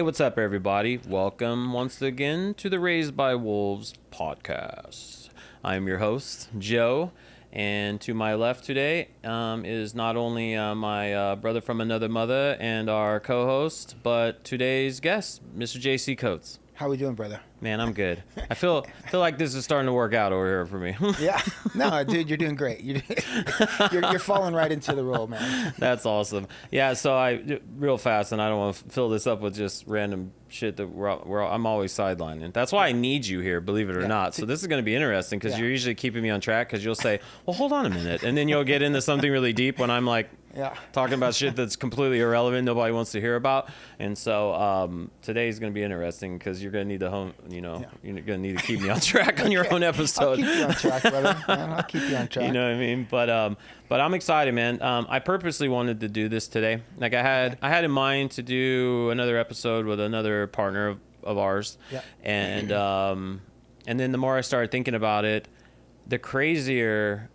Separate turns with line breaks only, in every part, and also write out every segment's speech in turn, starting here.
what's up, everybody? Welcome once again to the Raised by Wolves podcast. I'm your host, Joe, and to my left today is not only my brother from another mother and our co-host, but today's guest, Mr. JC Coates.
How we doing, brother?
Man, I'm good. I feel like this is starting to work out over here for me.
Yeah. No, dude, you're doing great. You're falling right into the role, man.
That's awesome. Yeah, so real fast, and I don't want to fill this up with just random shit that I'm always sidelining. That's why I need you here, believe it or not. So this is going to be interesting because you're usually keeping me on track because you'll say, well, hold on a minute. And then you'll get into something really deep when I'm like talking about shit that's completely irrelevant, nobody wants to hear about. And so today's going to be interesting because you're going to need to you're going to need to keep me on track on your own episode.
I'll keep you on track, brother. Man, I'll keep you on track.
You know what I mean? But I'm excited, man. I purposely wanted to do this today. Like I had in mind to do another episode with another partner of ours. Yeah. And then the more I started thinking about it, the crazier.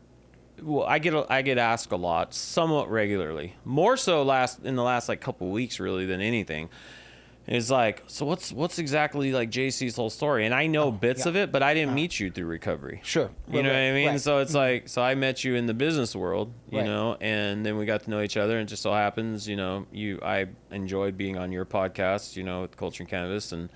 Well, I get asked a lot, somewhat regularly, more so in the last like couple weeks, really, than anything. It's like, so what's exactly like JC's whole story? And I know bits of it, but I didn't meet you through recovery.
Sure.
You know what I mean?
Right.
So it's like, so I met you in the business world, you know, and then we got to know each other, and it just so happens, I enjoyed being on your podcast, with Culture and Cannabis, and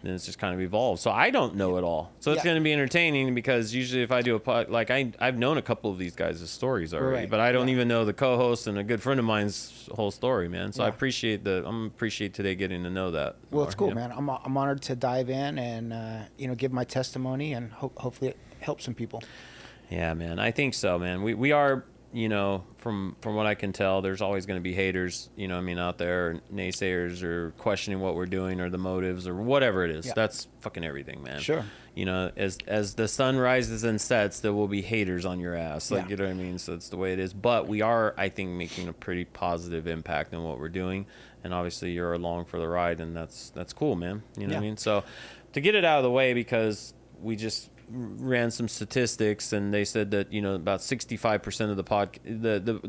then it's just kind of evolved. So I don't know it all. So it's going to be entertaining because usually if I do I've known a couple of these guys' stories already, but I don't even know the co-host and a good friend of mine's whole story, man. So I appreciate today getting to know that.
Well, it's cool, man. I'm honored to dive in and, give my testimony and hopefully it helps some people.
Yeah, man. I think so, man. We are, from what I can tell, there's always going to be haters, out there, or naysayers, or questioning what we're doing, or the motives, or whatever it is. Yeah. That's fucking everything, man.
Sure.
As the sun rises and sets, there will be haters on your ass. You know what I mean? So it's the way it is. But we are, I think, making a pretty positive impact on what we're doing. And obviously, you're along for the ride, and that's cool, man. You know what I mean? So to get it out of the way, because we just ran some statistics, and they said that about 65% of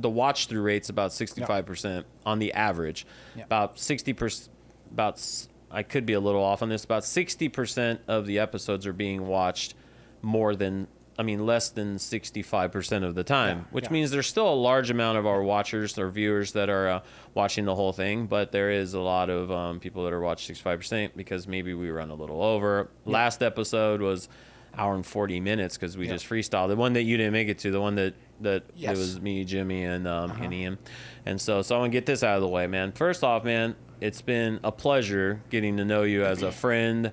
the watch through rate's about 65% on the average. About 60%, I could be a little off on this, about 60% of the episodes are being watched less than 65% of the time, which means there's still a large amount of our watchers or viewers that are watching the whole thing, but there is a lot of people that are watching 65% because maybe we run a little over. Last episode was hour and 40 minutes because we just freestyled. The one that you didn't make it to, the one that it was me, Jimmy, and Ian. And so I want to get this out of the way, man. First off, man, it's been a pleasure getting to know you as a friend,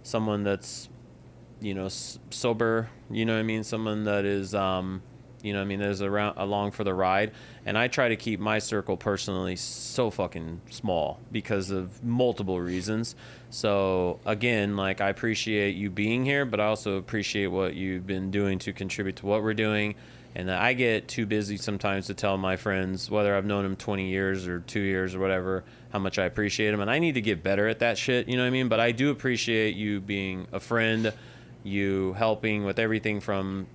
someone that's, sober, someone that is, that is along for the ride. And I try to keep my circle personally so fucking small because of multiple reasons. So again, I appreciate you being here, but I also appreciate what you've been doing to contribute to what we're doing. And I get too busy sometimes to tell my friends, whether I've known them 20 years or 2 years or whatever, how much I appreciate them. And I need to get better at that shit, you know what I mean? But I do appreciate you being a friend, you helping with everything from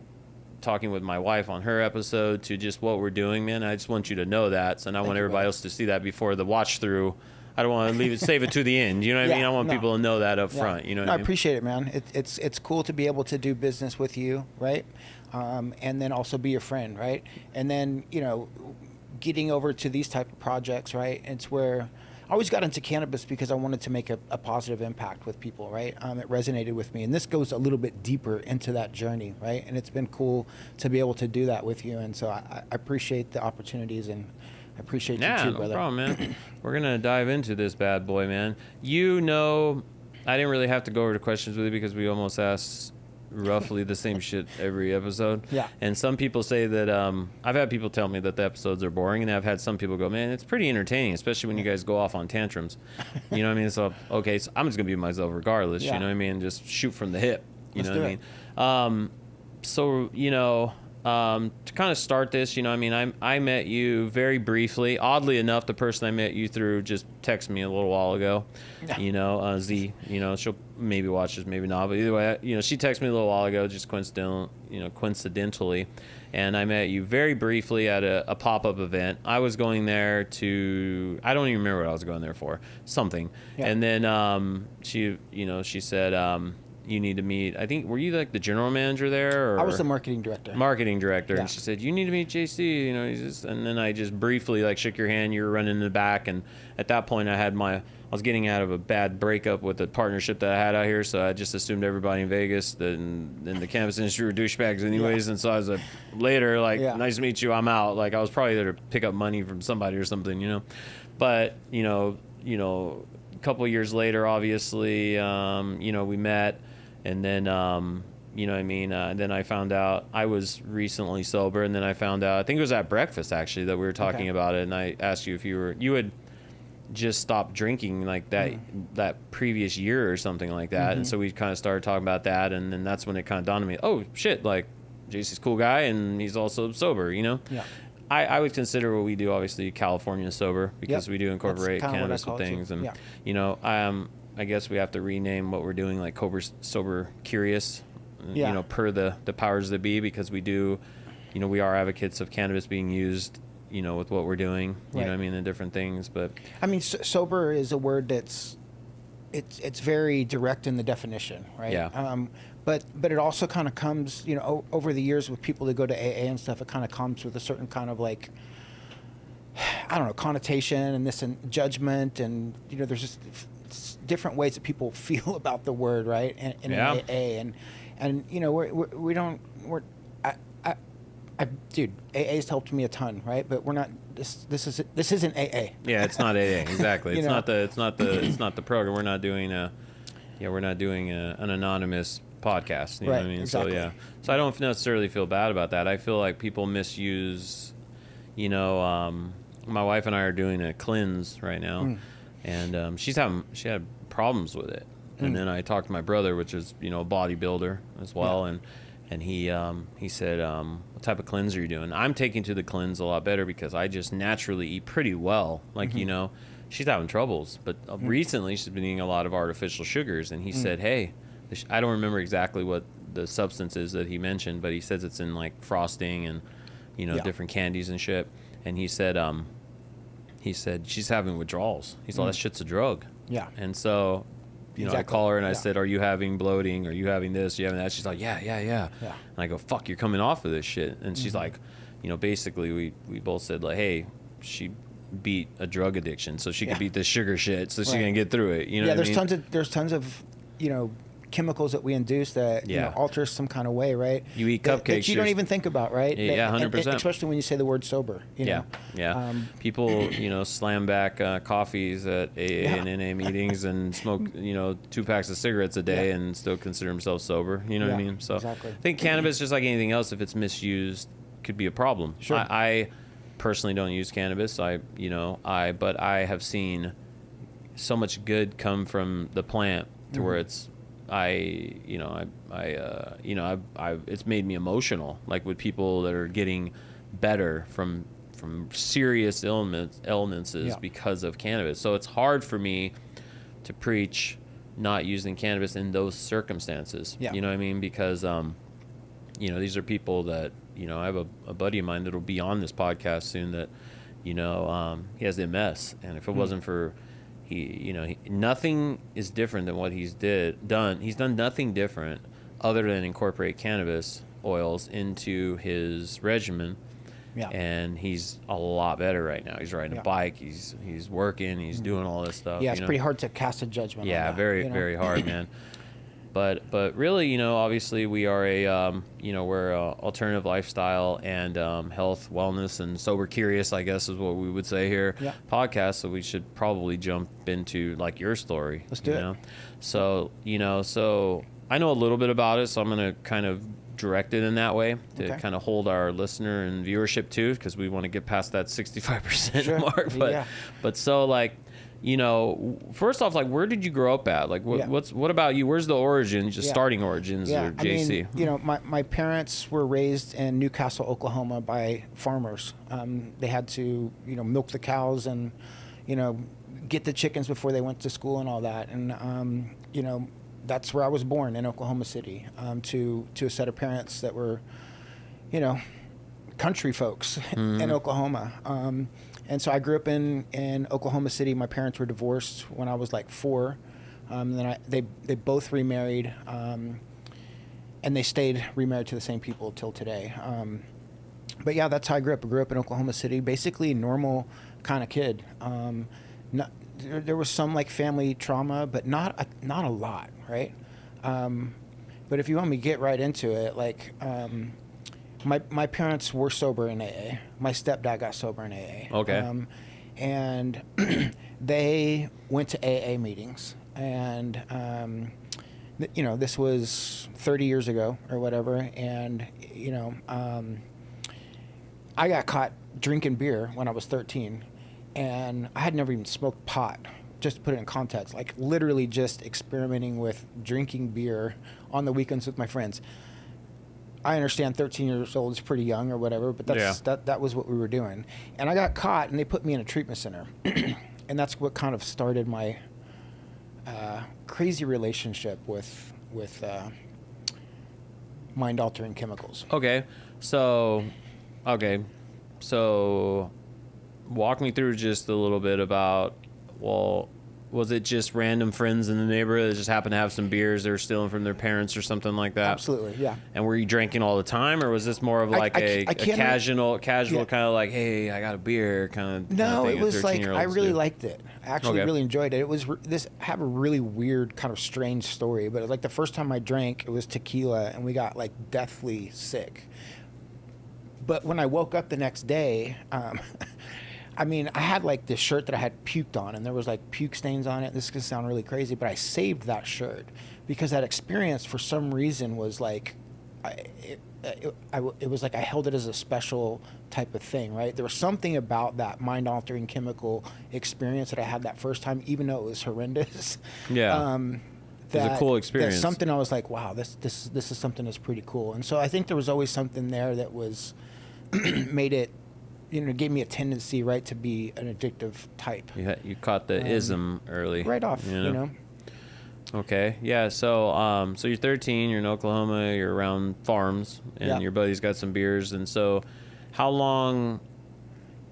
talking with my wife on her episode to just what we're doing, man. I just want you to know that, and I want everybody else to see that before the watch through. I don't want to save it to the end. You know what I mean? I want people to know that up front. You know what I mean?
I appreciate it, man. It's cool to be able to do business with you, right? And then also be your friend, right? And then, getting over to these type of projects, right? It's where I always got into cannabis because I wanted to make a positive impact with people, right? It resonated with me. And this goes a little bit deeper into that journey, right? And it's been cool to be able to do that with you. And so I appreciate the opportunities, and I appreciate you too, brother.
No problem, man. We're going to dive into this bad boy, man. I didn't really have to go over the questions with you because we almost asked roughly the same shit every episode. Yeah. And some people say that I've had people tell me that the episodes are boring, and I've had some people go, man, it's pretty entertaining, especially when you guys go off on tantrums. You know what I mean? So okay, so I'm just gonna be myself regardless. You know what I mean? Just shoot from the hip. You know what I mean? So to kind of start this, you know, I mean, I met you very briefly. Oddly enough, the person I met you through just texted me a little while ago. You know, Z, you know, she'll maybe watch this, maybe not. But either way, you know, she texted me a little while ago, just coincidentally. And I met you very briefly at a pop-up event. I was going there to, I don't even remember what I was going there for, something. Yeah. And then she said, you need to meet, I think, were you like the general manager there? Or?
I was the marketing director.
Yeah. And she said, you need to meet JC, you know, and then I just briefly like shook your hand. You were running in the back. And at that point I was getting out of a bad breakup with the partnership that I had out here. So I just assumed everybody in Vegas in the cannabis industry were douchebags anyways. Yeah. And so I was like, later, like, nice to meet you, I'm out. Like I was probably there to pick up money from somebody or something, you know, but you know, a couple of years later, obviously, you know, we met. And then, you know what I mean? Then I found out I was recently sober. And then I found out, I think it was at breakfast, actually, that we were talking about it. And I asked you if you had just stopped drinking like that previous year or something like that. And so we kind of started talking about that. And then that's when it kind of dawned on me, oh, shit, like, JC's a cool guy and he's also sober, you know? Yeah. I would consider what we do, obviously, California sober, because we do incorporate cannabis with things. And, you know, I guess we have to rename what we're doing, like Sober Curious, you know, per the powers that be, because we do, you know, we are advocates of cannabis being used, you know, with what we're doing, you know what I mean, and different things. But
I mean, sober is a word that's, it's very direct in the definition, right? Yeah. But it also kind of comes, you know, over the years with people that go to AA and stuff, it kind of comes with a certain kind of like, I don't know, connotation and this and judgment, and, you know, there's just different ways that people feel about the word, right? In AA, and you know, dude, AA's helped me a ton, right? But we're not. This isn't AA.
Yeah, it's not AA exactly. It's not the program. We're not doing an anonymous podcast. You know what I mean? Exactly. So I don't necessarily feel bad about that. I feel like people misuse. You know, my wife and I are doing a cleanse right now. And she had problems with it. And then I talked to my brother, which is, you know, a bodybuilder as well. And he said, what type of cleanse are you doing? I'm taking to the cleanse a lot better because I just naturally eat pretty well. Like, you know, she's having troubles. But recently she's been eating a lot of artificial sugars. And he said, hey, I don't remember exactly what the substance is that he mentioned, but he says it's in like frosting and, you know, different candies and shit. And he said she's having withdrawals. He's like, that shit's a drug. Yeah. And so, you know, I call her and I said, are you having bloating? Are you having this? Are you having that? She's like, yeah. And I go, fuck, you're coming off of this shit. And she's like, you know, basically we both said like, hey, she beat a drug addiction, so she could beat this sugar shit, so she's gonna get through it. You know,
there's tons of, you know, chemicals that we induce that you know, alter some kind of way, right?
You eat cupcakes
that you don't even think about, right?
Yeah, 100%.
Especially when you say the word sober. You know?
People, you know, slam back coffees at AA and NA meetings and smoke, you know, 2 packs of cigarettes a day and still consider themselves sober. You know what I mean? So I think cannabis, just like anything else, if it's misused, could be a problem. Sure. I personally don't use cannabis. But I have seen so much good come from the plant to where it's. It's made me emotional, like with people that are getting better from serious illnesses because of cannabis. So it's hard for me to preach not using cannabis in those circumstances. Yeah. You know what I mean? Because, you know, these are people that, you know, I have a buddy of mine that'll be on this podcast soon that, you know, he has MS, and if it wasn't for nothing is different than what he's done. He's done nothing different other than incorporate cannabis oils into his regimen. Yeah. And he's a lot better right now. He's riding a bike. He's working. He's doing all this stuff.
Yeah, it's pretty hard to cast a judgment.
Yeah, on that, very hard, man. But really, you know, obviously we are we're a alternative lifestyle and health, wellness, and sober curious, I guess is what we would say here, podcast. So we should probably jump into like your story.
Let's do it.
So, you know, I know a little bit about it, so I'm going to kind of direct it in that way to kind of hold our listener and viewership too, because we want to get past that 65% mark. But so like, you know, first off, like, where did you grow up at? Like, what about you? Where's the origins, just starting origins, or JC?
I mean, you know, my parents were raised in Newcastle, Oklahoma by farmers. They had to, you know, milk the cows and, you know, get the chickens before they went to school and all that. And, you know, that's where I was born, in Oklahoma City, to a set of parents that were, you know, country folks in Oklahoma. And so I grew up in Oklahoma City. My parents were divorced when I was like 4. Then they both remarried, and they stayed remarried to the same people till today. But yeah, that's how I grew up. I grew up in Oklahoma City, basically normal kind of kid. There was some like family trauma, but not a lot, right? But if you want me to get right into it, like. My parents were sober in AA. My stepdad got sober in AA.
Okay.
And they went to AA meetings. And, you know, this was 30 years ago or whatever. And, you know, I got caught drinking beer when I was 13. And I had never even smoked pot, just to put it in context. Like, literally just experimenting with drinking beer on the weekends with my friends. I understand 13 years old is pretty young or whatever, but that was what we were doing. And I got caught, and they put me in a treatment center. And that's what kind of started my crazy relationship with mind-altering chemicals.
Okay. So walk me through just a little bit about, well, was it just random friends in the neighborhood that just happened to have some beers they were stealing from their parents or something like that?
Absolutely, yeah.
And were you drinking all the time, or was this more of like a casual kind of like, hey, I got a beer kind of?
No, it was like I really liked it. I actually really enjoyed it. It was I have a really weird kind of strange story, but it was like the first time I drank, it was tequila, and we got like deathly sick. But when I woke up the next day. I mean, I had like this shirt that I had puked on, and there was like puke stains on it. This is going to sound really crazy, but I saved that shirt because that experience for some reason was like, it was like I held it as a special type of thing, right? There was something about that mind-altering chemical experience that I had that first time, even though it was horrendous.
Yeah. It was a cool experience.
That's something I was like, wow, this is something that's pretty cool. And so I think there was always something there that was made it, you know, gave me a tendency, right, to be an addictive type.
You caught the ism early.
Right off, you know.
Okay, yeah, so you're 13, you're in Oklahoma, you're around farms, and your buddy's got some beers, and so how long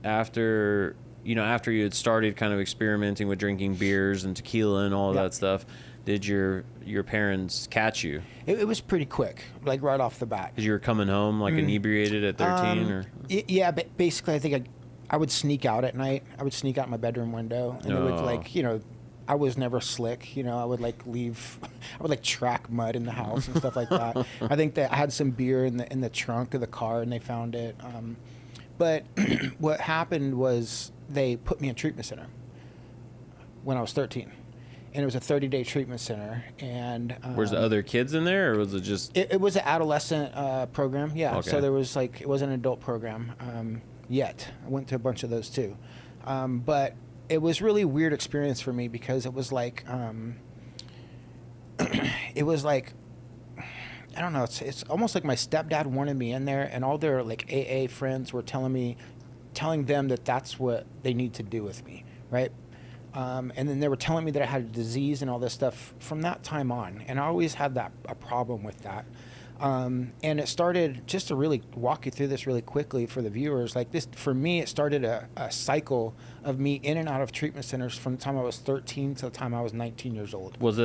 after you had started kind of experimenting with drinking beers and tequila and all of that stuff, did your parents catch you?
It was pretty quick, like right off the bat.
Because you were coming home like inebriated at 13, or?
Yeah, but basically, I think I would sneak out at night. I would sneak out my bedroom window, and it would like, you know, I was never slick. You know, I would like leave, I would like track mud in the house and stuff like that. I think that I had some beer in the trunk of the car, and they found it. But what happened was they put me in treatment center when I was 13. And it was a 30-day treatment center. And
was the other kids in there, or was it just?
It was an adolescent program, yeah.
Okay.
So there was like, it wasn't an adult program yet. I went to a bunch of those too, but it was really weird experience for me because it was like, it was like, I don't know. It's almost like my stepdad wanted me in there, and all their like AA friends were telling them that that's what they need to do with me, right? And then they were telling me that I had a disease and all this stuff from that time on. And I always had a problem with that. And it started, just to really walk you through this really quickly for the viewers, like this, for me, it started a cycle of me in and out of treatment centers from the time I was 13 to the time I was 19 years old.
Was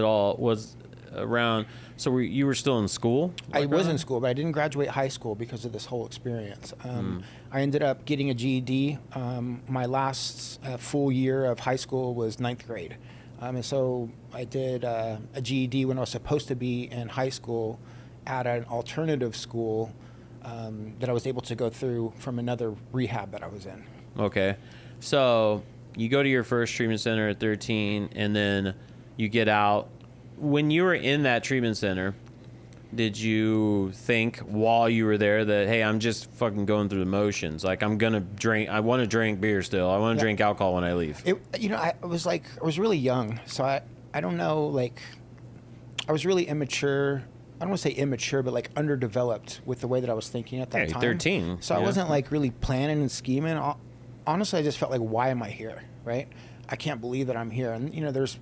around, so you were still in school?
I was in school, but I didn't graduate high school because of this whole experience. I ended up getting a GED. My last full year of high school was 9th grade. And so I did a GED when I was supposed to be in high school at an alternative school that I was able to go through from another rehab that I was in.
Okay. So you go to your first treatment center at 13, and then you get out. When you were in that treatment center, did you think while you were there that, hey, I'm just fucking going through the motions? Like, I'm going to drink. I want to drink beer still. I want to drink alcohol when I leave.
I was really young. So I don't know, like, I was really immature. I don't want to say immature, but like underdeveloped with the way that I was thinking at that time.
13.
So I wasn't like really planning and scheming. Honestly, I just felt like, why am I here? Right? I can't believe that I'm here. And, there's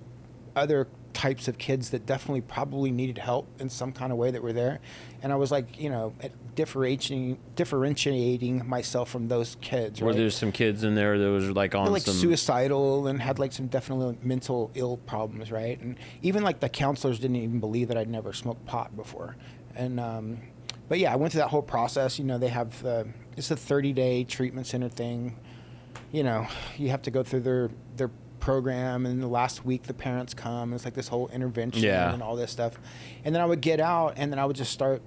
other types of kids that definitely probably needed help in some kind of way that were there. And I was like, differentiating myself from those kids.
Were there some kids in there that was like on
like
some
suicidal and had like some definitely mental ill problems, right? And even like the counselors didn't even believe that I'd never smoked pot before. And but yeah, I went through that whole process. They have it's a 30-day treatment center thing. You have to go through their program, and the last week the parents come. It's like this whole intervention and all this stuff. And then I would get out, and then I would just start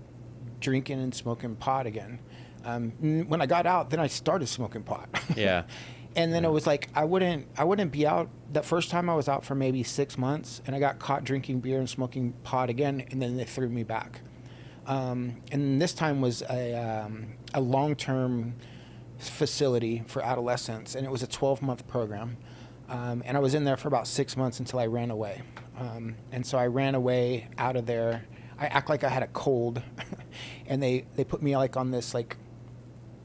drinking and smoking pot again. When I got out, then I started smoking pot.
Yeah.
And then it was like I wouldn't be out. That first time I was out for maybe 6 months, and I got caught drinking beer and smoking pot again, and then they threw me back. And this time was a long-term facility for adolescents, and it was a 12-month program. And I was in there for about 6 months until I ran away. And so I ran away out of there. I act like I had a cold, and they put me like on this like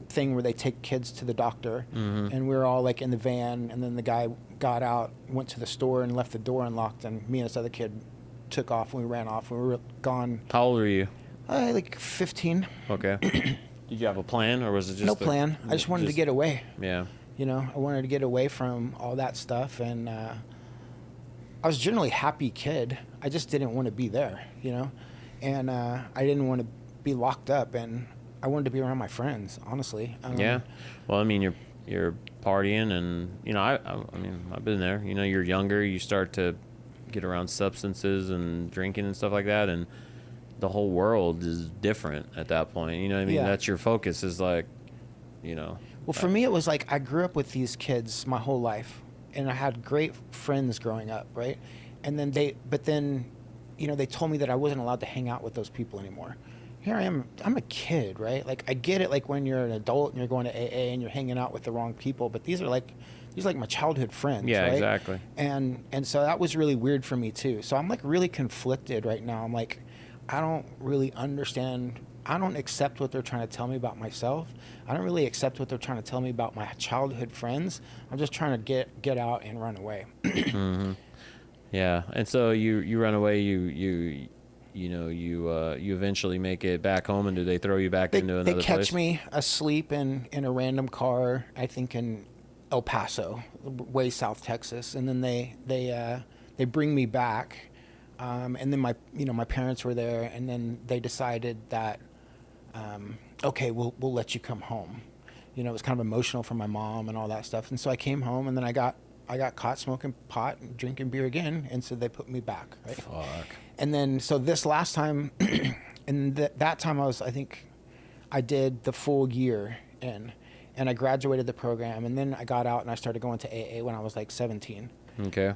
thing where they take kids to the doctor, and we were all like in the van, and then the guy got out, went to the store, and left the door unlocked, and me and this other kid took off, and we ran off, and we were gone.
How old were you?
Like 15.
Okay. Did you have a plan, or was it just
no plan? I just wanted to get away.
Yeah.
I wanted to get away from all that stuff, and I was generally a happy kid. I just didn't want to be there, and I didn't want to be locked up, and I wanted to be around my friends, honestly.
Yeah. Well, I mean, you're partying, and I mean, I've been there. You're younger, you start to get around substances and drinking and stuff like that, and the whole world is different at that point. What I mean?
Yeah.
That's your focus. Is like,
Well, for me, it was like I grew up with these kids my whole life, and I had great friends growing up, right? And then they told me that I wasn't allowed to hang out with those people anymore. Here I am, I'm a kid, right? Like, I get it, like when you're an adult and you're going to AA and you're hanging out with the wrong people, but these are like my childhood friends,
yeah,
right?
exactly.
And so that was really weird for me too. So I'm like really conflicted right now. I'm like, I don't really understand. I don't accept what they're trying to tell me about myself. I don't really accept what they're trying to tell me about my childhood friends. I'm just trying to get out and run away.
Mm-hmm. Yeah, and so you run away. You eventually make it back home, and do they throw you back into another place?
They catch me asleep in a random car, I think in El Paso, way South Texas, and then they bring me back. And then my parents were there, and then they decided that, okay, we'll let you come home. It was kind of emotional for my mom and all that stuff. And so I came home, and then I got caught smoking pot and drinking beer again, and so they put me back. Right?
Fuck.
And then so this last time, and that time I think I did the full year in, and I graduated the program, and then I got out and I started going to AA when I was like 17.
Okay.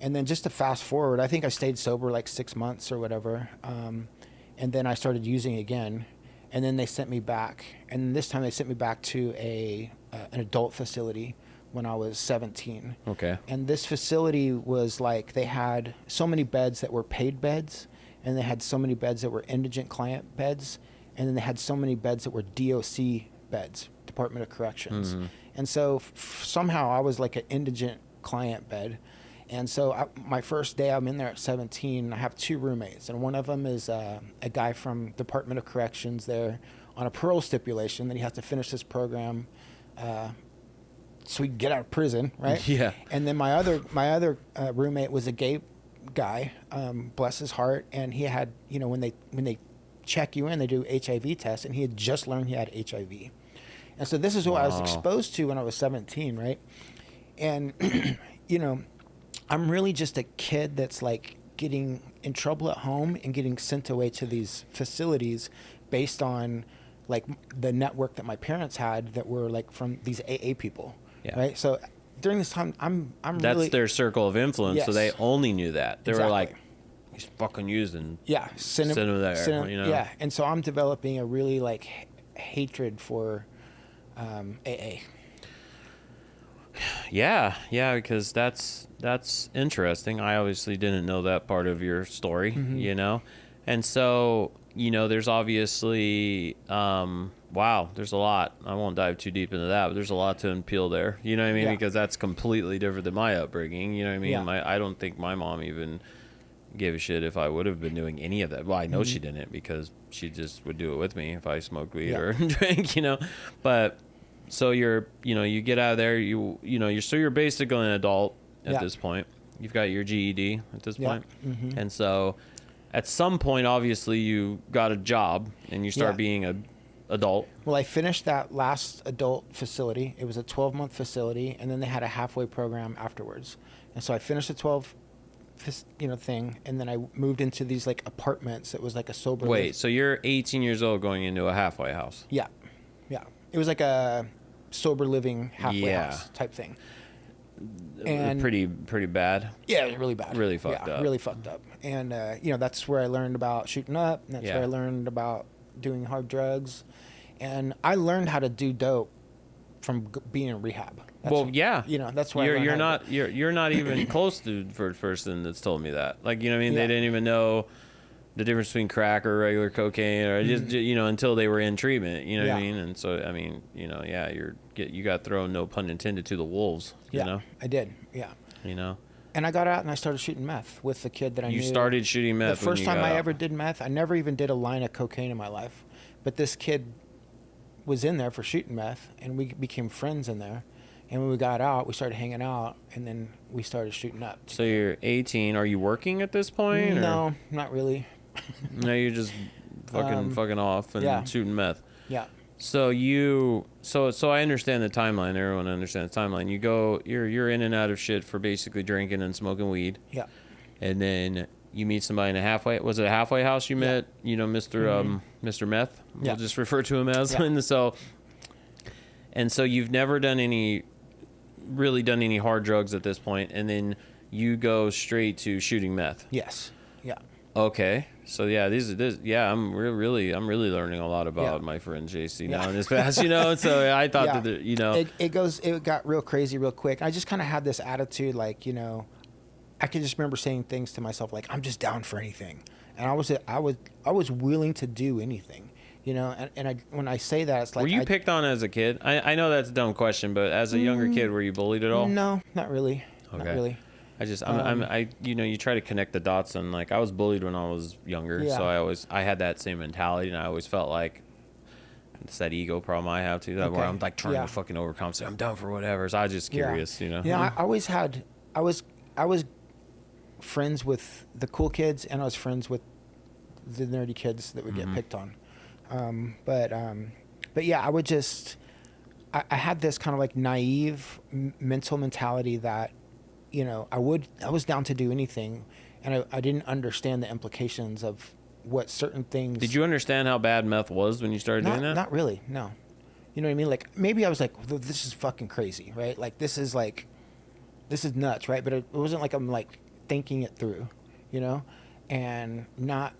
And then just to fast forward, I think I stayed sober like 6 months or whatever. And then I started using again. And then they sent me back. And this time they sent me back to an adult facility when I was 17.
Okay.
And this facility was like, they had so many beds that were paid beds, and they had so many beds that were indigent client beds, and then they had so many beds that were DOC beds, Department of Corrections. Mm-hmm. And so somehow I was like an indigent client bed. And so my first day I'm in there at 17, I have 2 roommates, and one of them is a guy from Department of Corrections there on a parole stipulation that he has to finish this program so he can get out of prison, right?
Yeah.
And then my other roommate was a gay guy, bless his heart, and he had, when they check you in, they do HIV tests, and he had just learned he had HIV. And so this is what I was exposed to when I was 17, right? And, I'm really just a kid that's like getting in trouble at home and getting sent away to these facilities based on like the network that my parents had that were like from these AA people, right? So during this time, I'm
that's
really,
their circle of influence.
Yes.
So they only knew that. They were like, he's fucking using.
Yeah,
send him there. You know?
Yeah, and so I'm developing a really like hatred for AA.
Yeah, because that's interesting. I obviously didn't know that part of your story, you know, and so you know, there's obviously wow, there's a lot. I won't dive too deep into that, but there's a lot to unpeel there. You know what I mean?
Yeah.
Because that's completely different than my upbringing. You know what I mean?
Yeah.
I don't think my mom even gave a shit if I would have been doing any of that. Well, I know she didn't, because she just would do it with me if I smoked weed or drank, you know. But so you get out of there, you're basically an adult at this point. You've got your GED at this point. And so at some point, obviously, you got a job and you start being a adult.
Well, I finished that last adult facility. It was a 12-month facility, and then they had a halfway program afterwards. And so I finished the 12 thing, and then I moved into these like apartments. It was like a sober.
Wait, so you're 18 years old going into a halfway house?
Yeah. It was like a sober living halfway house type thing. And
pretty bad.
Yeah, it was really bad.
Really fucked up.
Really fucked up. And that's where I learned about shooting up. And that's where I learned about doing hard drugs. And I learned how to do dope from being in rehab. That's why
you're not even close to the first person that's told me that. Like, you know what I mean?
Yeah.
They didn't even know the difference between crack or regular cocaine, or just until they were in treatment. You know what I mean? And so I mean, you got thrown, no pun intended, to the wolves. You know?
I did. Yeah.
You know.
And I got out and I started shooting meth with the kid that I knew.
You started shooting meth.
The first time I ever did meth, I never even did a line of cocaine in my life, but this kid was in there for shooting meth, and we became friends in there. And when we got out, we started hanging out, and then we started shooting up.
So you're 18. Are you working at this point?
No, not really.
No, you're just fucking off and shooting meth.
Yeah.
So so I understand the timeline. Everyone understands the timeline. You're in and out of shit for basically drinking and smoking weed.
Yeah.
And then you meet somebody in a halfway. Was it a halfway house you met? Mr. Meth. We'll just refer to him as.
Yeah.
And so you've never really done any hard drugs at this point, and then you go straight to shooting meth.
Yes. Yeah.
Okay. So I'm really learning a lot about my friend JC now in this past, So I thought that
it got real crazy real quick. I just kind of had this attitude, like, I can just remember saying things to myself like, I'm just down for anything, and I was willing to do anything, And when I say that, it's like,
were you picked on as a kid? I know that's a dumb question, but as a younger kid, were you bullied at all?
No, not really.
Okay.
Not really.
You try to connect the dots, and like I was bullied when I was younger, so I had that same mentality, and I always felt like it's that ego problem I have too, where I'm like trying to fucking overcompensate. I'm down for whatever. So I was just curious,
Yeah, I was friends with the cool kids, and I was friends with the nerdy kids that would get picked on. But yeah, I would just I had this kind of like naive mental mentality that, I was down to do anything, and I didn't understand the implications of what certain things.
Did you understand how bad meth was when you started doing that?
Not really, no. You know what I mean? Like, maybe I was like, this is fucking crazy, right? Like, this is nuts, right? But it wasn't like I'm like thinking it through, and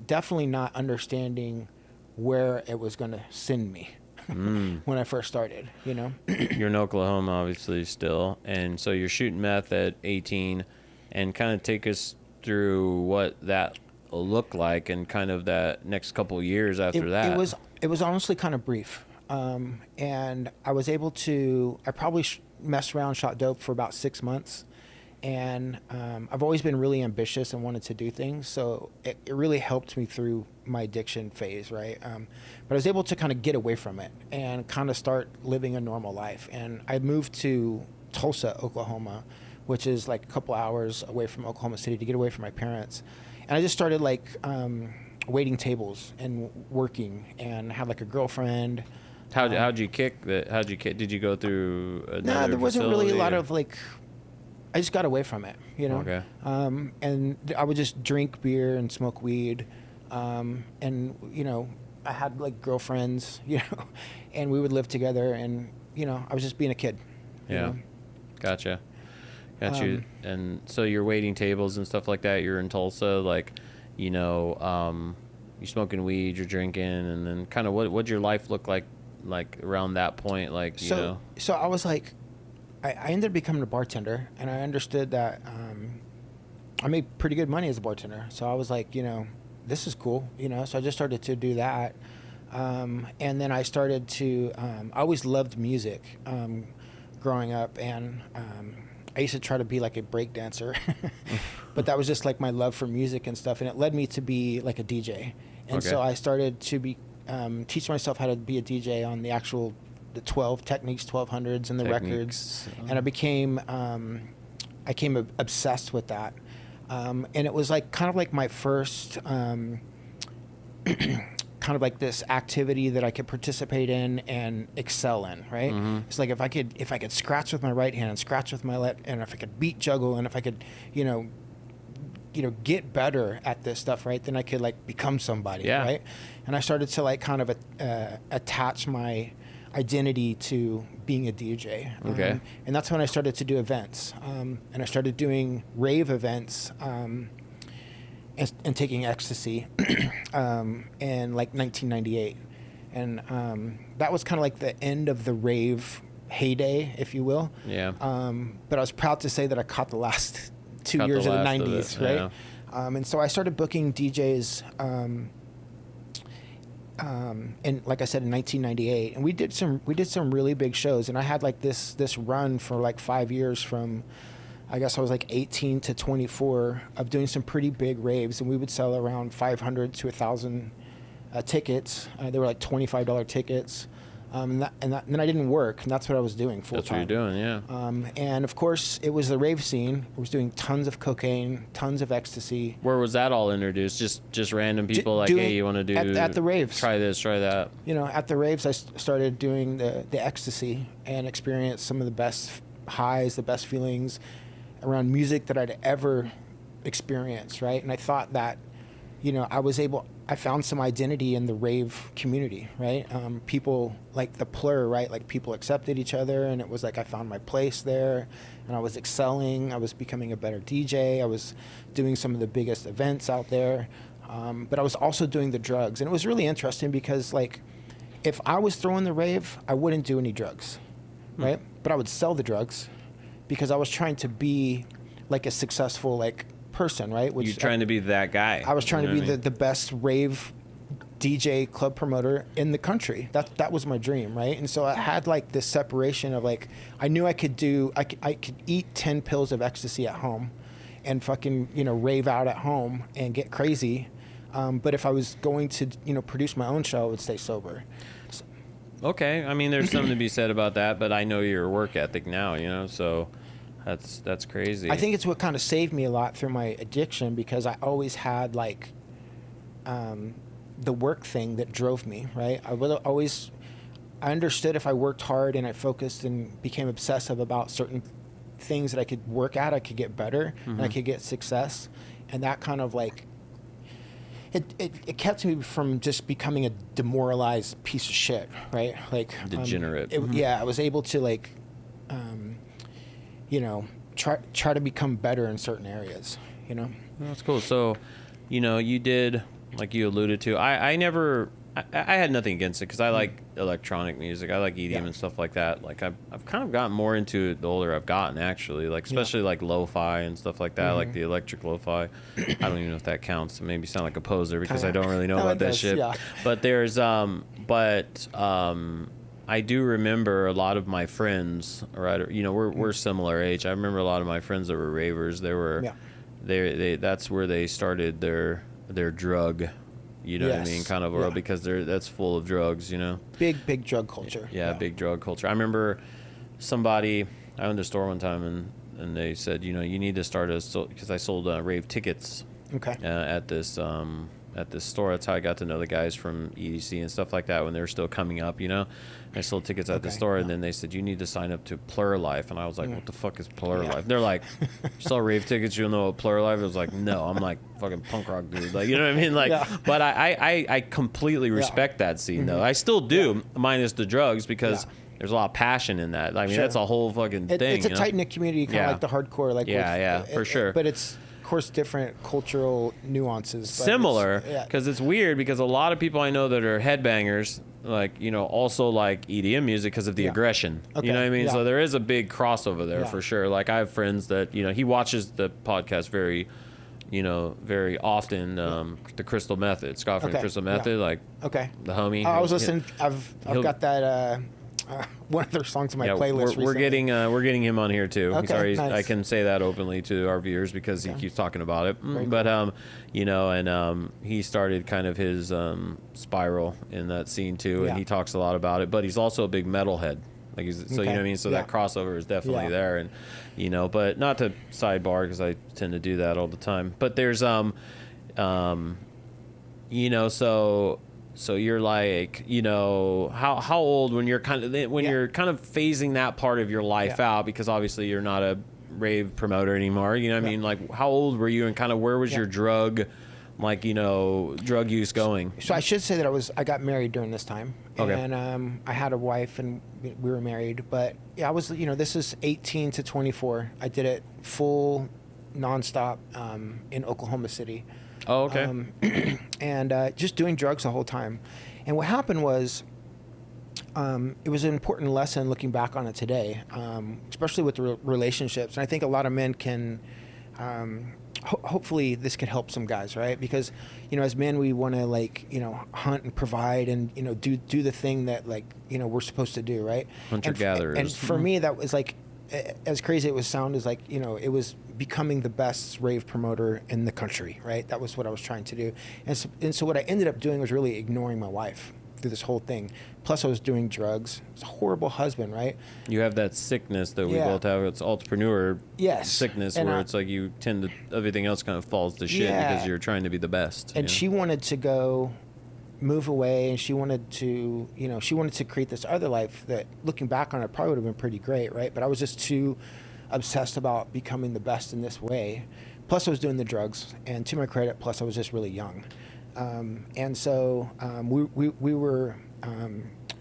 definitely not understanding where it was going to send me. When I first started,
You're in Oklahoma, obviously, still. And so you're shooting meth at 18, and kind of take us through what that looked like and kind of that next couple of years after that.
It was honestly kind of brief. And I was able to, I probably messed around, shot dope for about 6 months. And I've always been really ambitious and wanted to do things, so it really helped me through my addiction phase, right? But I was able to kind of get away from it and kind of start living a normal life. And I moved to Tulsa, Oklahoma, which is like a couple hours away from Oklahoma City, to get away from my parents. And I just started like waiting tables and working, and had like a girlfriend.
How'd you kick that? Did you go through another
No, there wasn't really a lot
or?
of like. I just got away from it,
Okay.
And I would just drink beer and smoke weed, and I had like girlfriends, and we would live together, and I was just being a kid.
Yeah, gotcha. Got you. And so you're waiting tables and stuff like that. You're in Tulsa, like, you know, you're smoking weed, you're drinking, and then kind of what'd your life look like around that point, like, you know?
So I was like, I ended up becoming a bartender, and I understood that I made pretty good money as a bartender. So I was like, you know, this is cool, you know. So I just started to do that, and then I started to. I always loved music growing up, and I used to try to be like a break dancer, but that was just like my love for music and stuff, and it led me to be like a DJ. And so I started to teach myself how to be a DJ on the 12 Techniques 1200s and the records, and I became obsessed with that, and it was like kind of like my first kind of like this activity that I could participate in and excel in, right? Mm-hmm. It's like if I could scratch with my right hand and scratch with my left, and if I could beat juggle, and if I could, you know, get better at this stuff, right? Then I could like become somebody, right? And I started to like kind of attach my identity to being a DJ.
Okay. And
that's when I started to do events, and I started doing rave events. And taking ecstasy in like 1998. And that was kind of like the end of the rave heyday, if you will.
Yeah.
But I was proud to say that I caught the last 2 years of the 90s, right? Yeah. And so I started booking DJs, and like I said, in 1998. And we did some really big shows. And I had like this run for like 5 years from, I guess I was like 18 to 24 of doing some pretty big raves, and we would sell around 500 to 1,000 tickets. They were like $25 tickets, and then I didn't work, and that's what I was doing full time.
That's what you're doing, yeah.
And of course, it was the rave scene. I was doing tons of cocaine, tons of ecstasy.
Where was that all introduced? Just random people hey, you want to do
at the raves?
Try this, try that.
You know, at the raves, I started doing the ecstasy and experienced some of the best highs, the best feelings around music that I'd ever experienced, right? And I thought that, you know, I found some identity in the rave community, right? People like the plur, right? Like people accepted each other, and it was like I found my place there, and I was excelling. I was becoming a better DJ. I was doing some of the biggest events out there, but I was also doing the drugs. And it was really interesting because, like, if I was throwing the rave, I wouldn't do any drugs, right? But I would sell the drugs, because I was trying to be like a successful like person, right?
You're trying to be that guy.
I was trying to be the best rave DJ club promoter in the country. That was my dream, right? And so I had like this separation of like, I knew I could eat 10 pills of ecstasy at home and fucking, you know, rave out at home and get crazy. But if I was going to, you know, produce my own show, I would stay sober.
Okay, I mean, there's something to be said about that, but I know your work ethic now, you know, so that's crazy.
I think it's what kind of saved me a lot through my addiction, because I always had like the work thing that drove me, right? I understood if I worked hard and I focused and became obsessive about certain things that I could work at, I could get better, and I could get success, and that kind of like It kept me from just becoming a demoralized piece of shit, right? Like
degenerate.
Yeah, I was able to like, you know, try to become better in certain areas, you know.
That's cool. So, you know, you did, like you alluded to. I had nothing against it because I like electronic music. I like EDM and stuff like that. Like I've kind of gotten more into it the older I've gotten, actually. Like especially like lo-fi and stuff like that, like the electric lo-fi. I don't even know if that counts. It made me sound like a poser because I don't really know about that shit. Yeah. But there's I do remember a lot of my friends, right? You know, we're similar age. I remember a lot of my friends that were ravers. That's where they started their drug. You know what I mean? Kind of world, because that's full of drugs, you know?
Big drug culture.
Yeah, big drug culture. I remember I owned a store one time, and they said, you know, you need to start because I sold rave tickets at this store. That's how I got to know the guys from EDC and stuff like that when they were still coming up, you know? I sold tickets at the store, and then they said, you need to sign up to Plur Life. And I was like, what the fuck is Plur Life? They're like, you sell rave tickets, you'll know what Plur Life is? I was like, no. I'm like, fucking punk rock dude. Like, you know what I mean? Like, but I completely respect that scene, though. I still do, minus the drugs, because there's a lot of passion in that. I mean, that's a whole fucking thing.
It's a tight-knit community, kind of like the hardcore. Like
for sure.
But it's course, different cultural nuances.
Similar, because it's weird because a lot of people I know that are headbangers, like, you know, also like EDM music because of the aggression. Okay. You know what I mean? Yeah. So there is a big crossover there for sure. Like, I have friends that, you know, he watches the podcast very often. The Crystal Method, Scott from the Crystal Method, like the homie.
I was listening. I've got that. One of their songs in my playlist.
We're getting him on here too. Okay, sorry, nice. I can say that openly to our viewers because he keeps talking about it. Very but cool. You know, and he started kind of his spiral in that scene too, and he talks a lot about it. But he's also a big metalhead. Like, so you know what I mean. So that crossover is definitely there, and you know, but not to sidebar because I tend to do that all the time. But there's you know, so you're like, you know, how old when you're kind of you're kind of phasing that part of your life out, because obviously you're not a rave promoter anymore. You know what I mean? Like, how old were you, and kind of where was your drug, like, you know, drug use going?
So I should say that I got married during this time, and I had a wife and we were married. But I was, you know, this is 18 to 24. I did it full, nonstop in Oklahoma City.
Oh, okay.
And just doing drugs the whole time. And what happened was, it was an important lesson looking back on it today, especially with the relationships. And I think a lot of men can, hopefully this could help some guys, right? Because, you know, as men, we want to, like, you know, hunt and provide and, you know, do the thing that, like, you know, we're supposed to do, right?
Hunter-gatherers.
And for me, that was like, as crazy it sound, is like, you know, it was becoming the best rave promoter in the country, right? That was what I was trying to do. And so what I ended up doing was really ignoring my wife through this whole thing. Plus I was doing drugs. I was a horrible husband, right?
You have that sickness that we both have. It's entrepreneur sickness, and where it's like you tend to, everything else kind of falls to shit because you're trying to be the best.
And she wanted to move away, and she wanted to, you know, she wanted to create this other life that, looking back on it, probably would have been pretty great, right? But I was just too obsessed about becoming the best in this way. Plus I was doing the drugs, and to my credit, plus I was just really young. And so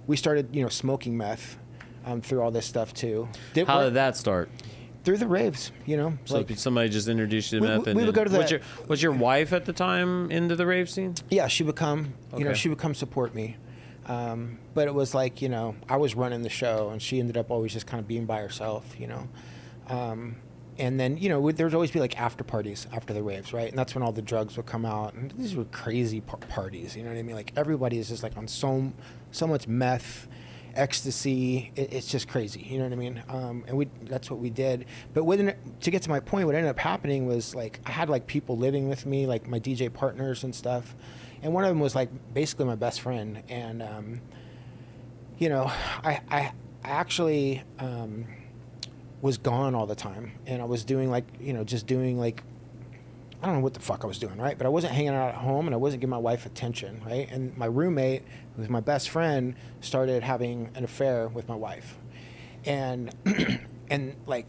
we started, you know, smoking meth through all this stuff too.
How did that start?
Through the raves, you know.
So like, somebody just introduced you to meth.
We would go to the.
Was your wife at the time into the rave scene?
Yeah, she would come. You know, she would come support me. But it was like, you know, I was running the show, and she ended up always just kind of being by herself, you know. And then, you know, there would always be like after parties after the raves, right? And that's when all the drugs would come out. And these were crazy parties, you know what I mean? Like, everybody is just like on so much meth, ecstasy. It's just crazy, you know what I mean? And that's what we did. But to get to my point, what ended up happening was, like, I had like people living with me, like my DJ partners and stuff. And one of them was like basically my best friend. And, you know, I actually was gone all the time, and I was doing like, you know, just doing like, I don't know what the fuck I was doing, right? But I wasn't hanging out at home, and I wasn't giving my wife attention, right? And my roommate, who was my best friend, started having an affair with my wife, and and like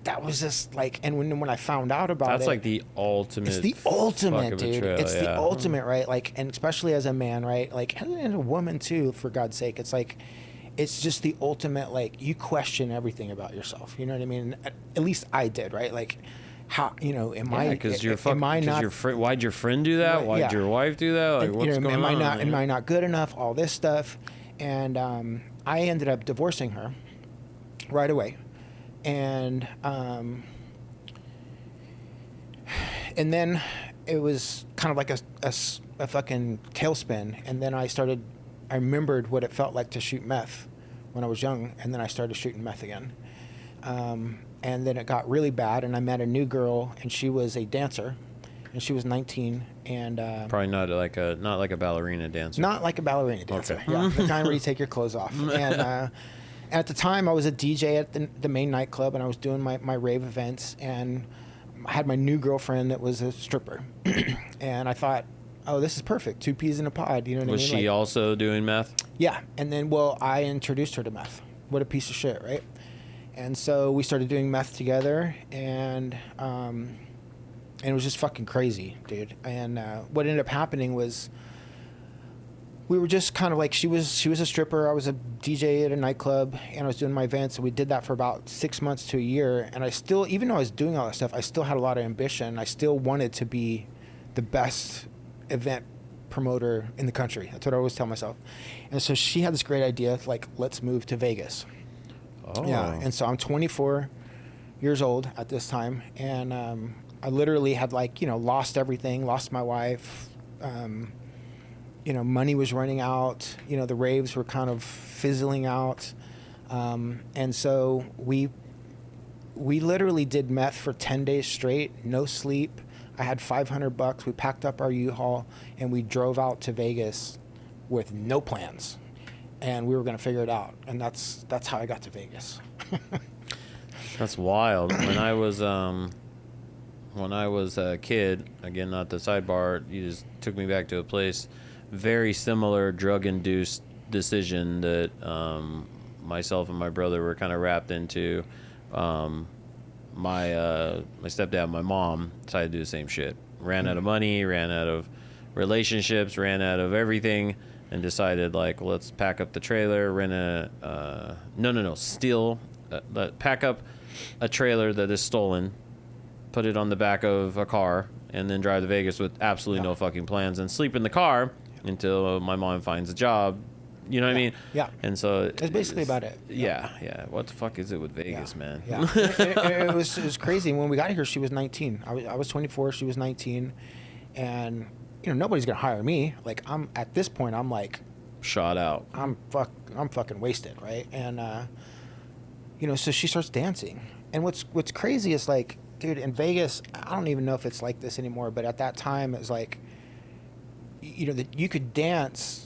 that was just like, and when I found out about
that's like the ultimate.
It's the ultimate, dude. It's the ultimate, right? Like, and especially as a man, right? Like, and a woman too, for God's sake. It's like, it's just the ultimate, like, you question everything about yourself. You know what I mean? At least I did, right? Like, how, you know, why'd
your friend do that?
Right,
why'd your wife do that? Like, what's going on?
Am I not good enough? All this stuff. And I ended up divorcing her right away. And then it was kind of like a fucking tailspin. And then I remembered what it felt like to shoot meth when I was young, and then I started shooting meth again. And then it got really bad, and I met a new girl, and she was a dancer, and she was 19, and
probably not like a ballerina dancer.
Not like a ballerina dancer. Okay. Yeah, the kind where you take your clothes off. And at the time, I was a DJ at the main nightclub, and I was doing my rave events, and I had my new girlfriend that was a stripper, and I thought, oh, this is perfect. 2 peas in a pod. You know what I mean?
Was she also doing meth?
Yeah. And then, I introduced her to meth. What a piece of shit, right? And so we started doing meth together, and it was just fucking crazy, dude. And what ended up happening was we were just kind of like, she was a stripper, I was a DJ at a nightclub, and I was doing my events, and we did that for about 6 months to a year. And I still, even though I was doing all that stuff, I still had a lot of ambition. I still wanted to be the best event promoter in the country. That's what I always tell myself. And so she had this great idea, like, let's move to Vegas.
Oh.
Yeah. And so I'm 24 years old at this time, and I literally had, like, you know, lost everything, lost my wife. You know, money was running out. You know, the raves were kind of fizzling out, and so we literally did meth for 10 days straight, no sleep. I had $500. We packed up our U-Haul and we drove out to Vegas with no plans, and we were going to figure it out. And that's how I got to Vegas.
That's wild. When I was a kid, again, not the sidebar, you just took me back to a place, very similar drug-induced decision that myself and my brother were kind of wrapped into. My stepdad and my mom decided to do the same shit. Ran out of money, ran out of relationships, ran out of everything, and decided, like, let's pack up the trailer, pack up a trailer that is stolen, put it on the back of a car, and then drive to Vegas with absolutely no fucking plans, and sleep in the car until my mom finds a job. You know what I mean?
Yeah.
And so
that's basically about it.
Yeah. What the fuck is it with Vegas, man?
Yeah. it was crazy. When we got here, she was 19. I was 24. She was 19, and you know, nobody's gonna hire me. Like, I'm at this point, I'm like
shot out.
I'm fucking wasted, right? And you know, so she starts dancing, and what's crazy is, like, dude, in Vegas, I don't even know if it's like this anymore, but at that time, it was like, you know, that you could dance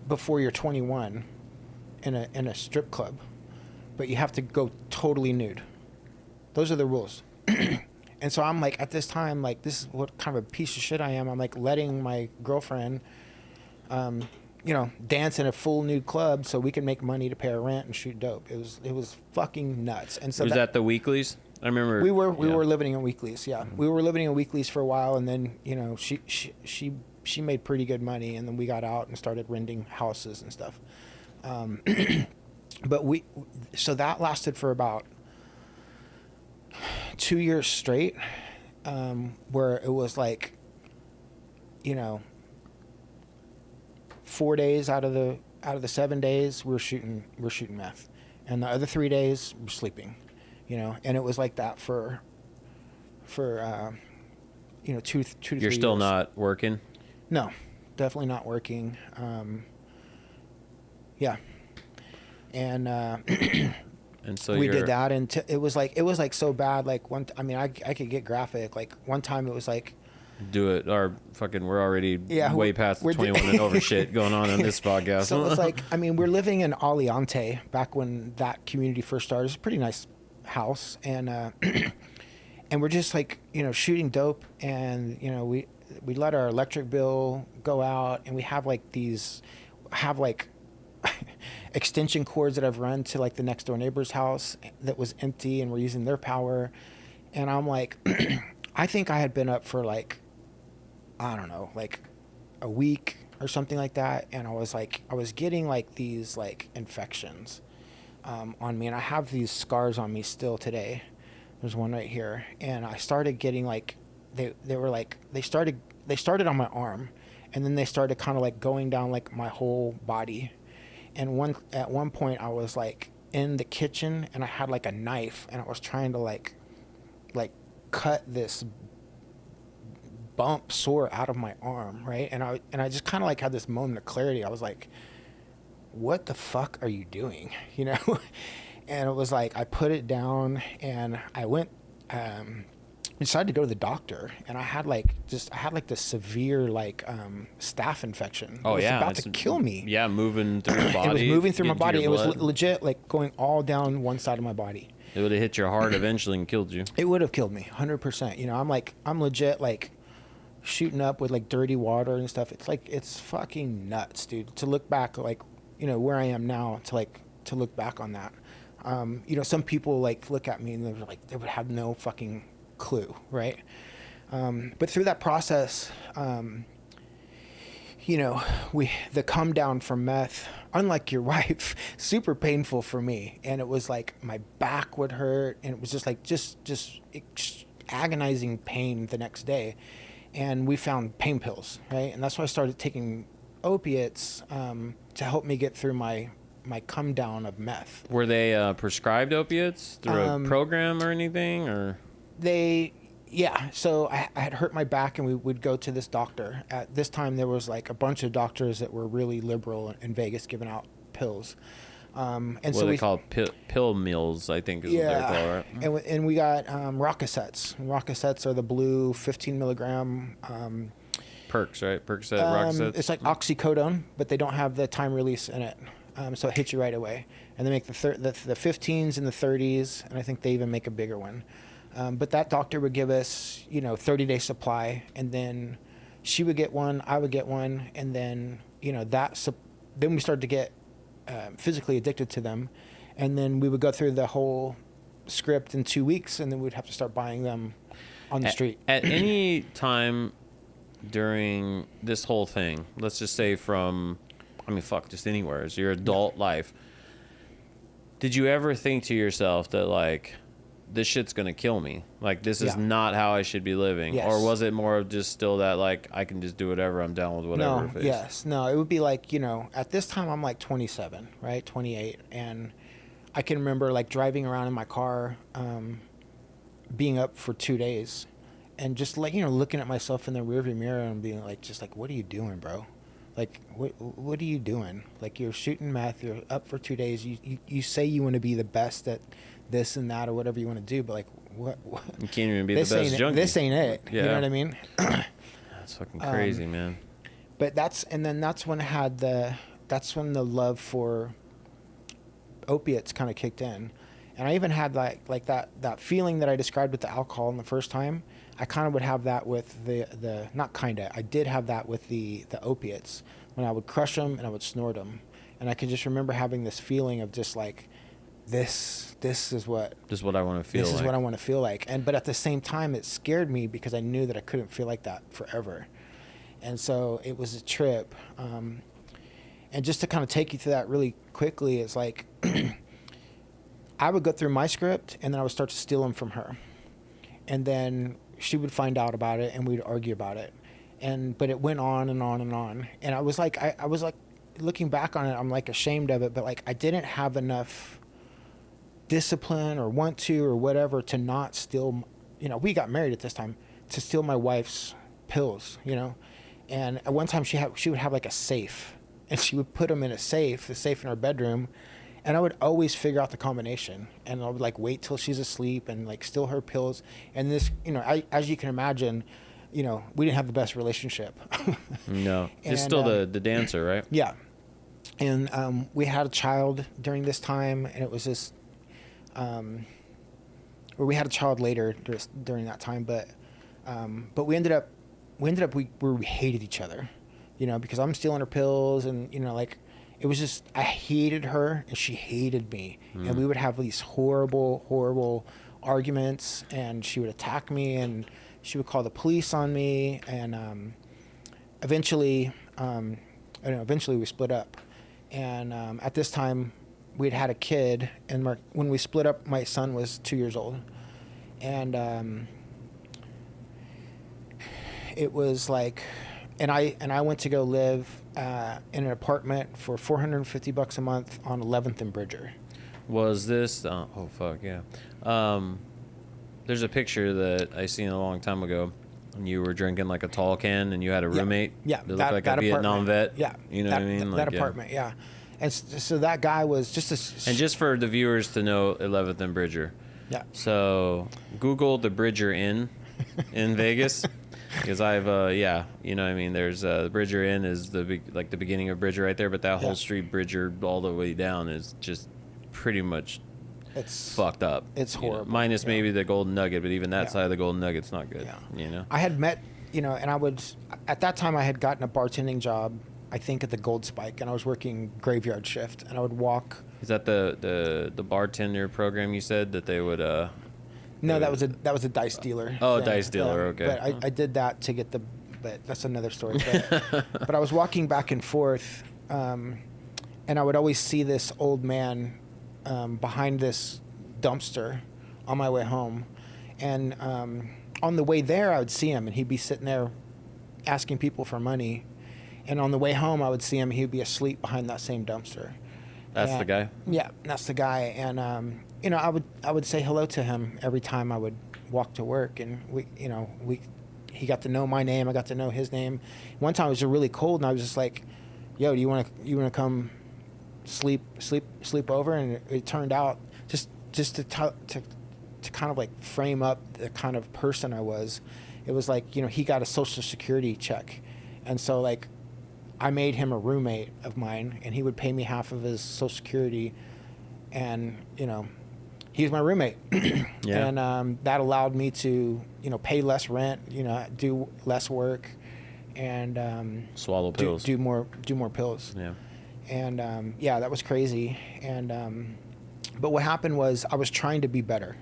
before you're 21 in a strip club, but you have to go totally nude. Those are the rules. And so I'm like, at this time, like, this is what kind of a piece of shit I am. I'm like letting my girlfriend, you know, dance in a full nude club so we can make money to pay our rent and shoot dope. It was fucking nuts. And so
was that the weeklies? I remember
we were living in weeklies. Yeah, we were living in weeklies for a while, and then, you know, she made pretty good money, and then we got out and started renting houses and stuff. But so that lasted for about 2 years straight, where it was like, you know, 4 days out of the 7 days we're shooting meth, and the other 3 days we're sleeping, you know. And it was like that for you know, 2 to 3 years.
You're still not working?
No, definitely not working. Yeah, and
and so
we did that, and it was like so bad. Like, I mean, I could get graphic. Like, one time it was like,
do it, or fucking, we're already way past the 21 and over shit going on this podcast.
So it was like, I mean, we're living in Aliante back when that community first started. It's a pretty nice house, and and we're just, like, you know, shooting dope, and, you know, we let our electric bill go out, and we have like extension cords that I've run to, like, the next door neighbor's house that was empty, and we're using their power. And I'm like, I think I had been up for, like, I don't know, like a week or something like that. And I was getting like these, like, infections on me, and I have these scars on me still today. There's one right here. And I started getting, like, they started on my arm, and then they started kind of, like, going down, like, my whole body. And at one point I was, like, in the kitchen, and I had, like, a knife, and I was trying to like cut this bump sore out of my arm, right? And I just kind of, like, had this moment of clarity. I was like, what the fuck are you doing? You know? And it was like, I put it down, and I went decided to go to the doctor, and I had like this severe, like, staph infection.
Oh,
it was
yeah,
about to kill me.
Yeah, moving through the body.
It was moving through my body. It was
blood.
legit, like, going all down one side of my body.
It would have hit your heart eventually and killed you.
It would have killed me, 100%. You know, I'm legit, like, shooting up with, like, dirty water and stuff. It's like, it's fucking nuts, dude. To look back, like, you know, where I am now, to look back on that. You know, some people, like, look at me and they're like, they would have no fucking clue, right? But through that process, the come down from meth, unlike your wife, super painful for me. And it was like my back would hurt, and it was just like just agonizing pain the next day. And we found pain pills, right? And that's why I started taking opiates to help me get through my come down of meth.
Were they prescribed opiates through a program or anything, or?
Yeah. So I had hurt my back, and we would go to this doctor. At this time, there was like a bunch of doctors that were really liberal in Vegas giving out pills. And
what
so
they call pill mills, I think is what they're called, right?
And we got Rocosets. And Rocosets are the blue 15 milligram.
Perks, right? Percocet, Rocosets.
It's like oxycodone, but they don't have the time release in it. So it hits you right away. And they make the 15s and the 30s, and I think they even make a bigger one. But that doctor would give us, 30-day supply, and then she would get one, I would get one, and then, then we started to get physically addicted to them, and then we would go through the whole script in 2 weeks, and then we'd have to start buying them on the street.
At any time during this whole thing, let's just say just anywhere, as your adult life, did you ever think to yourself that, like, this shit's gonna kill me, like, this is not how I should be living?
Yes.
Or was it more of just still that, like, I can just do whatever, I'm down with whatever?
No, it would be like, at this time I'm like 27, right, 28, and I can remember like driving around in my car, being up for 2 days, and just like, looking at myself in the rearview mirror and being like, just like, what are you doing, bro? Like, what are you doing? Like, you're shooting meth, you're up for 2 days, you say you want to be the best at this and that or whatever you want to do, but like, what
you can't even be the best junkie.
This ain't it.
Yeah.
You know what I mean?
That's fucking crazy, man.
But that's when that's when the love for opiates kind of kicked in. And I even had like that feeling that I described with the alcohol in the first time. I kind of would have that with I did have that with the opiates, when I would crush them and I would snort them. And I could just remember having this feeling of just like, this is what I want to feel like. This is what I want to feel like. But at the same time, it scared me because I knew that I couldn't feel like that forever. And so it was a trip. And just to kind of take you through that really quickly, it's like, I would go through my script, and then I would start to steal them from her. And then she would find out about it, and we'd argue about it. But it went on and on and on. And I was like, looking back on it, I'm like ashamed of it, but like I didn't have enough discipline or want to or whatever to not steal. We got married at this time, to steal my wife's pills. And at one time she would have like a safe, and she would put them in the safe in our bedroom, and I would always figure out the combination, and I would like wait till she's asleep and like steal her pills. And this, as you can imagine, we didn't have the best relationship.
No, it's still the dancer, right?
Yeah. And we had a child during this time, and it was this, or we had a child later during that time, but we ended up we hated each other, because I'm stealing her pills, and like, it was just, I hated her and she hated me. And we would have these horrible arguments, and she would attack me, and she would call the police on me, and eventually we split up. And at this time we'd had a kid, and when we split up, my son was 2 years old. And it was like, and I went to go live in an apartment for $450 a month on 11th and Bridger.
Was this? Oh fuck yeah! There's a picture that I seen a long time ago. And you were drinking like a tall can, and you had a roommate.
Yeah,
that looked like a Vietnam vet.
Yeah,
you know what I mean.
That apartment, yeah. And so that guy was just a.
And just for the viewers to know, 11th and Bridger.
Yeah.
So Google the Bridger Inn in Vegas. Because I've, you know what I mean? There's the Bridger Inn is the beginning of Bridger right there, but that whole street Bridger all the way down is just pretty much fucked up.
It's horrible.
Minus maybe the Golden Nugget, but even that side of the Golden Nugget's not good. Yeah.
I had met, and at that time I had gotten a bartending job, I think at the Gold Spike, and I was working graveyard shift, and I would walk.
Is that the bartender program you said that they would?
No, that was a dice dealer.
Oh, thing. Dice dealer. Okay.
But I did that to get but that's another story. But I was walking back and forth, and I would always see this old man behind this dumpster on my way home. And on the way there, I would see him, and he'd be sitting there asking people for money. And on the way home, I would see him, he'd be asleep behind that same dumpster.
That's the guy?
Yeah, that's the guy. And, I would say hello to him every time I would walk to work. And, he got to know my name. I got to know his name. One time it was really cold, and I was just like, yo, do you want to come sleep over? And it turned out just to kind of like frame up the kind of person I was. It was like, he got a Social Security check. And so like I made him a roommate of mine, and he would pay me half of his Social Security, and, he was my roommate.
Yeah.
And that allowed me to, pay less rent, do less work, and
swallow pills.
Do more pills.
Yeah.
And that was crazy. And but what happened was I was trying to be better.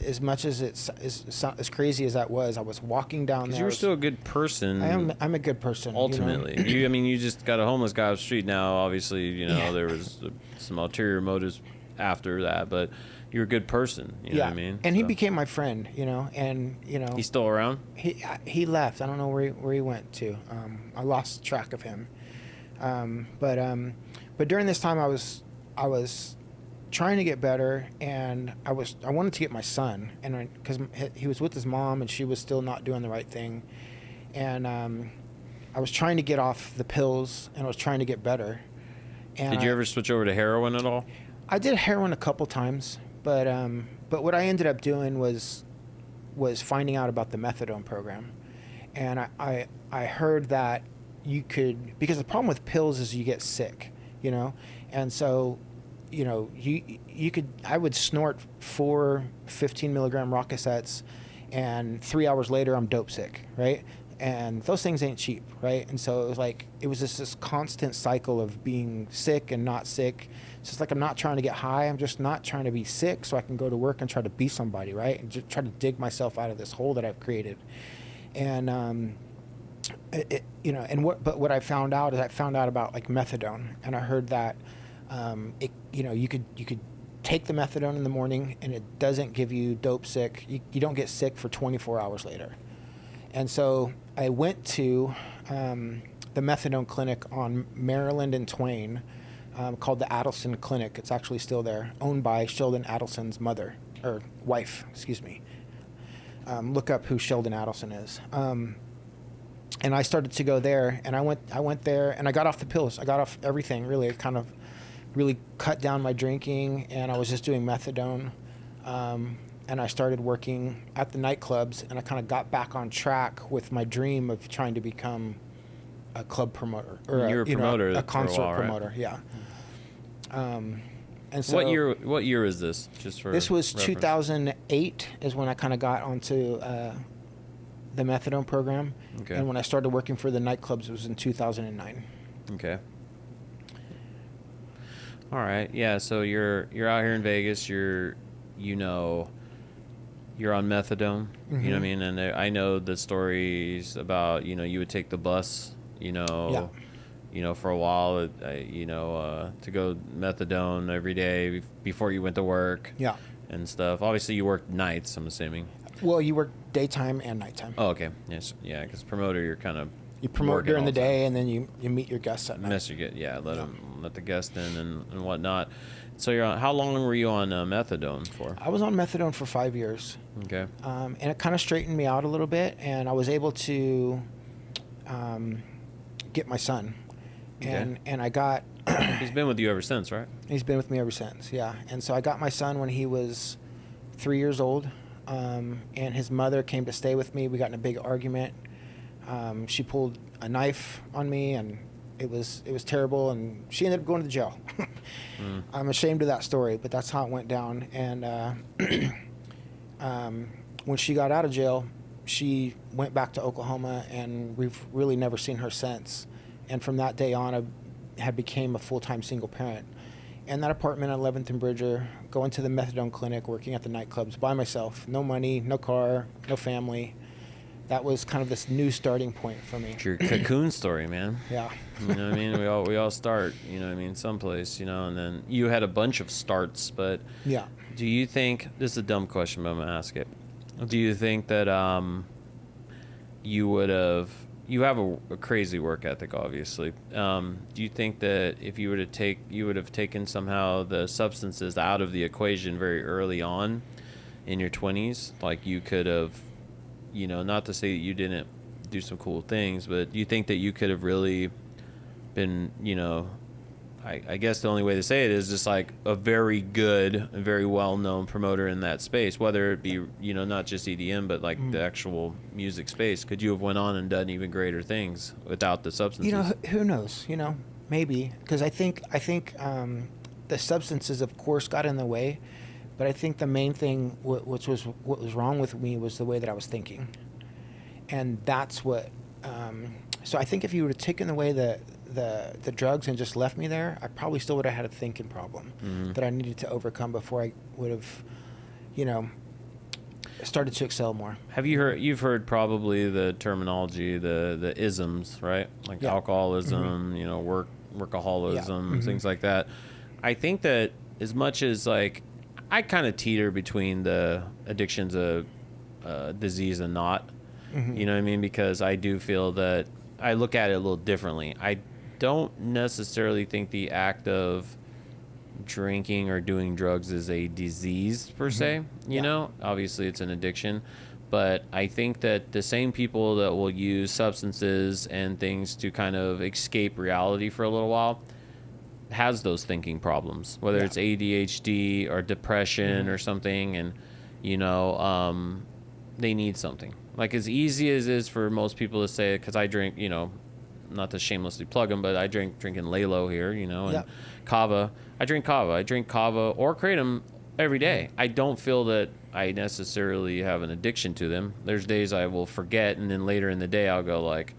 As much as it's as crazy as that was, I was walking down there.
You were still a good person.
I'm a good person.
Ultimately, you just got a homeless guy off the street. Now, obviously, there was some ulterior motives after that, but you're a good person. You know what I mean?
And he became my friend. And
he's still around.
He left. I don't know where he went to. I lost track of him. But during this time, I was trying to get better, and I wanted to get my son, and because he was with his mom and she was still not doing the right thing, and I was trying to get off the pills, and I was trying to get better. And
did you ever switch over to heroin at all?
I did heroin a couple times, but what I ended up doing was finding out about the methadone program, and I heard that you could, because the problem with pills is you get sick, and so I would snort 4 15 milligram Rockettes, and 3 hours later I'm dope sick, right? And those things ain't cheap, right? And so it was just this constant cycle of being sick and not sick. It's just like I'm not trying to get high. I'm just not trying to be sick so I can go to work and try to be somebody, right? And just try to dig myself out of this hole that I've created. And but what I found out is I found out about like methadone, and I heard that you could take the methadone in the morning, and it doesn't give you dope sick. You don't get sick for 24 hours later. And so I went to the methadone clinic on Maryland and Twain, called the Adelson Clinic. It's actually still there, owned by Sheldon Adelson's mother, or wife, excuse me. Look up who Sheldon Adelson is. And I started to go there, and I went there, and I got off the pills. I got off everything, really. I kind of really cut down my drinking, and I was just doing methadone. And I started working at the nightclubs, and I kind of got back on track with my dream of trying to become a club promoter, or a concert promoter. Right? Yeah. And so
what year is this? Just for
this was
reference.
2008 is when I kind of got onto the methadone program.
Okay.
And when I started working for the nightclubs, it was in 2009.
Okay. All right. Yeah. So you're out here in Vegas. You're on methadone.
Mm-hmm.
You know what I mean? And I know the stories about you would take the bus. For a while. To go methadone every day before you went to work.
Yeah.
And stuff. Obviously, you worked nights. I'm assuming.
Well, you work daytime and nighttime.
Oh, okay. Yes. Yeah. Because promoter, you're kind of.
You promote during the day, and then you meet your guests at night.
Let the guest in and whatnot. So how long were you on methadone for?
I was on methadone for 5 years.
Okay.
And it kind of straightened me out a little bit, and I was able to get my son.
Okay.
And I got...
He's been with you ever since, right?
He's been with me ever since, yeah. And so I got my son when he was 3 years old, and his mother came to stay with me. We got in a big argument. She pulled a knife on me, and it was terrible, and she ended up going to jail. I'm ashamed of that story, but that's how it went down. And when she got out of jail, she went back to Oklahoma, and we've really never seen her since. And from that day on, I had became a full-time single parent. In that apartment on 11th and Bridger, going to the methadone clinic, working at the nightclubs by myself. No money, no car, no family. that was kind of this new starting point for me.
It's your cocoon story, man.
Yeah.
You know what I mean? We all start, you know what I mean, someplace, you know, and then you had a bunch of starts, but
Yeah.
do you think, this is a dumb question, but I'm going to ask it. Do you think that you have a crazy work ethic, obviously. Do you think that if you would have taken somehow the substances out of the equation very early on in your 20s, like you could have, you know, not to say that you didn't do some cool things, but do you think that you could have really been, you know, I guess the only way to say it is just like a very good, very well-known promoter in that space, whether it be, you know, not just EDM, but like the actual music space. Could you have went on and done even greater things without the substances?
You know, who knows? You know, maybe, because I think the substances, of course, got in the way, but I think the main thing, what was wrong with me, was the way that I was thinking, and that's what. So I think if you would have taken away the drugs and just left me there, I probably still would have had a thinking problem that I needed to overcome before I would have, you know, started to excel more.
You've heard probably the terminology, the isms, right? Like alcoholism, you know, workaholism, things like that. I think that as much as like, I kind of teeter between the addiction's a disease and not, you know what I mean? Because I do feel that I look at it a little differently. I don't necessarily think the act of drinking or doing drugs is a disease per se, you know, obviously it's an addiction, but I think that the same people that will use substances and things to kind of escape reality for a little while has those thinking problems, whether it's ADHD or depression or something, and you know, they need something. Like, as easy as it is for most people to say, because I drink, you know, not to shamelessly plug them, but I drinking Lalo here, you know, and Kava. I drink Kava or Kratom every day. I don't feel that I necessarily have an addiction to them. There's days I will forget, and then later in the day I'll go like,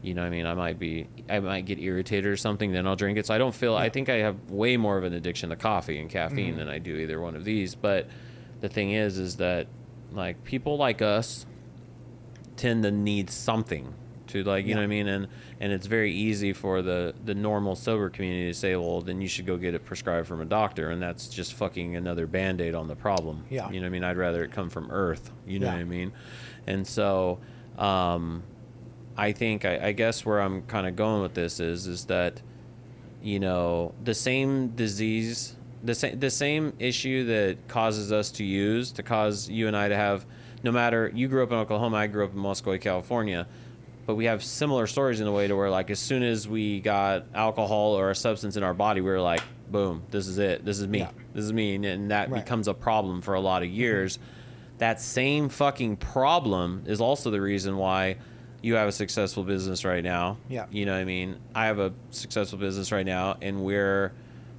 you know what I mean, I might get irritated or something, then I'll drink it. So I don't feel, I think I have way more of an addiction to coffee and caffeine than I do either one of these. But the thing is that like people like us tend to need something to, like, you know what I mean, and it's very easy for the normal sober community to say, well, then you should go get it prescribed from a doctor, and that's just fucking another Band-Aid on the problem. You know what I mean? I'd rather it come from earth, you know what I mean? And so I think I guess where I'm kind of going with this is that, you know, the same disease, the same issue that causes us to cause you and I to have, no matter, you grew up in Oklahoma, I grew up in Muscoy, California, but we have similar stories in a way to where, like, as soon as we got alcohol or a substance in our body, we were like, boom, this is it. This is me. This is me. And that becomes a problem for a lot of years. That same fucking problem is also the reason why you have a successful business right now. You know what I mean? I have a successful business right now, and we're,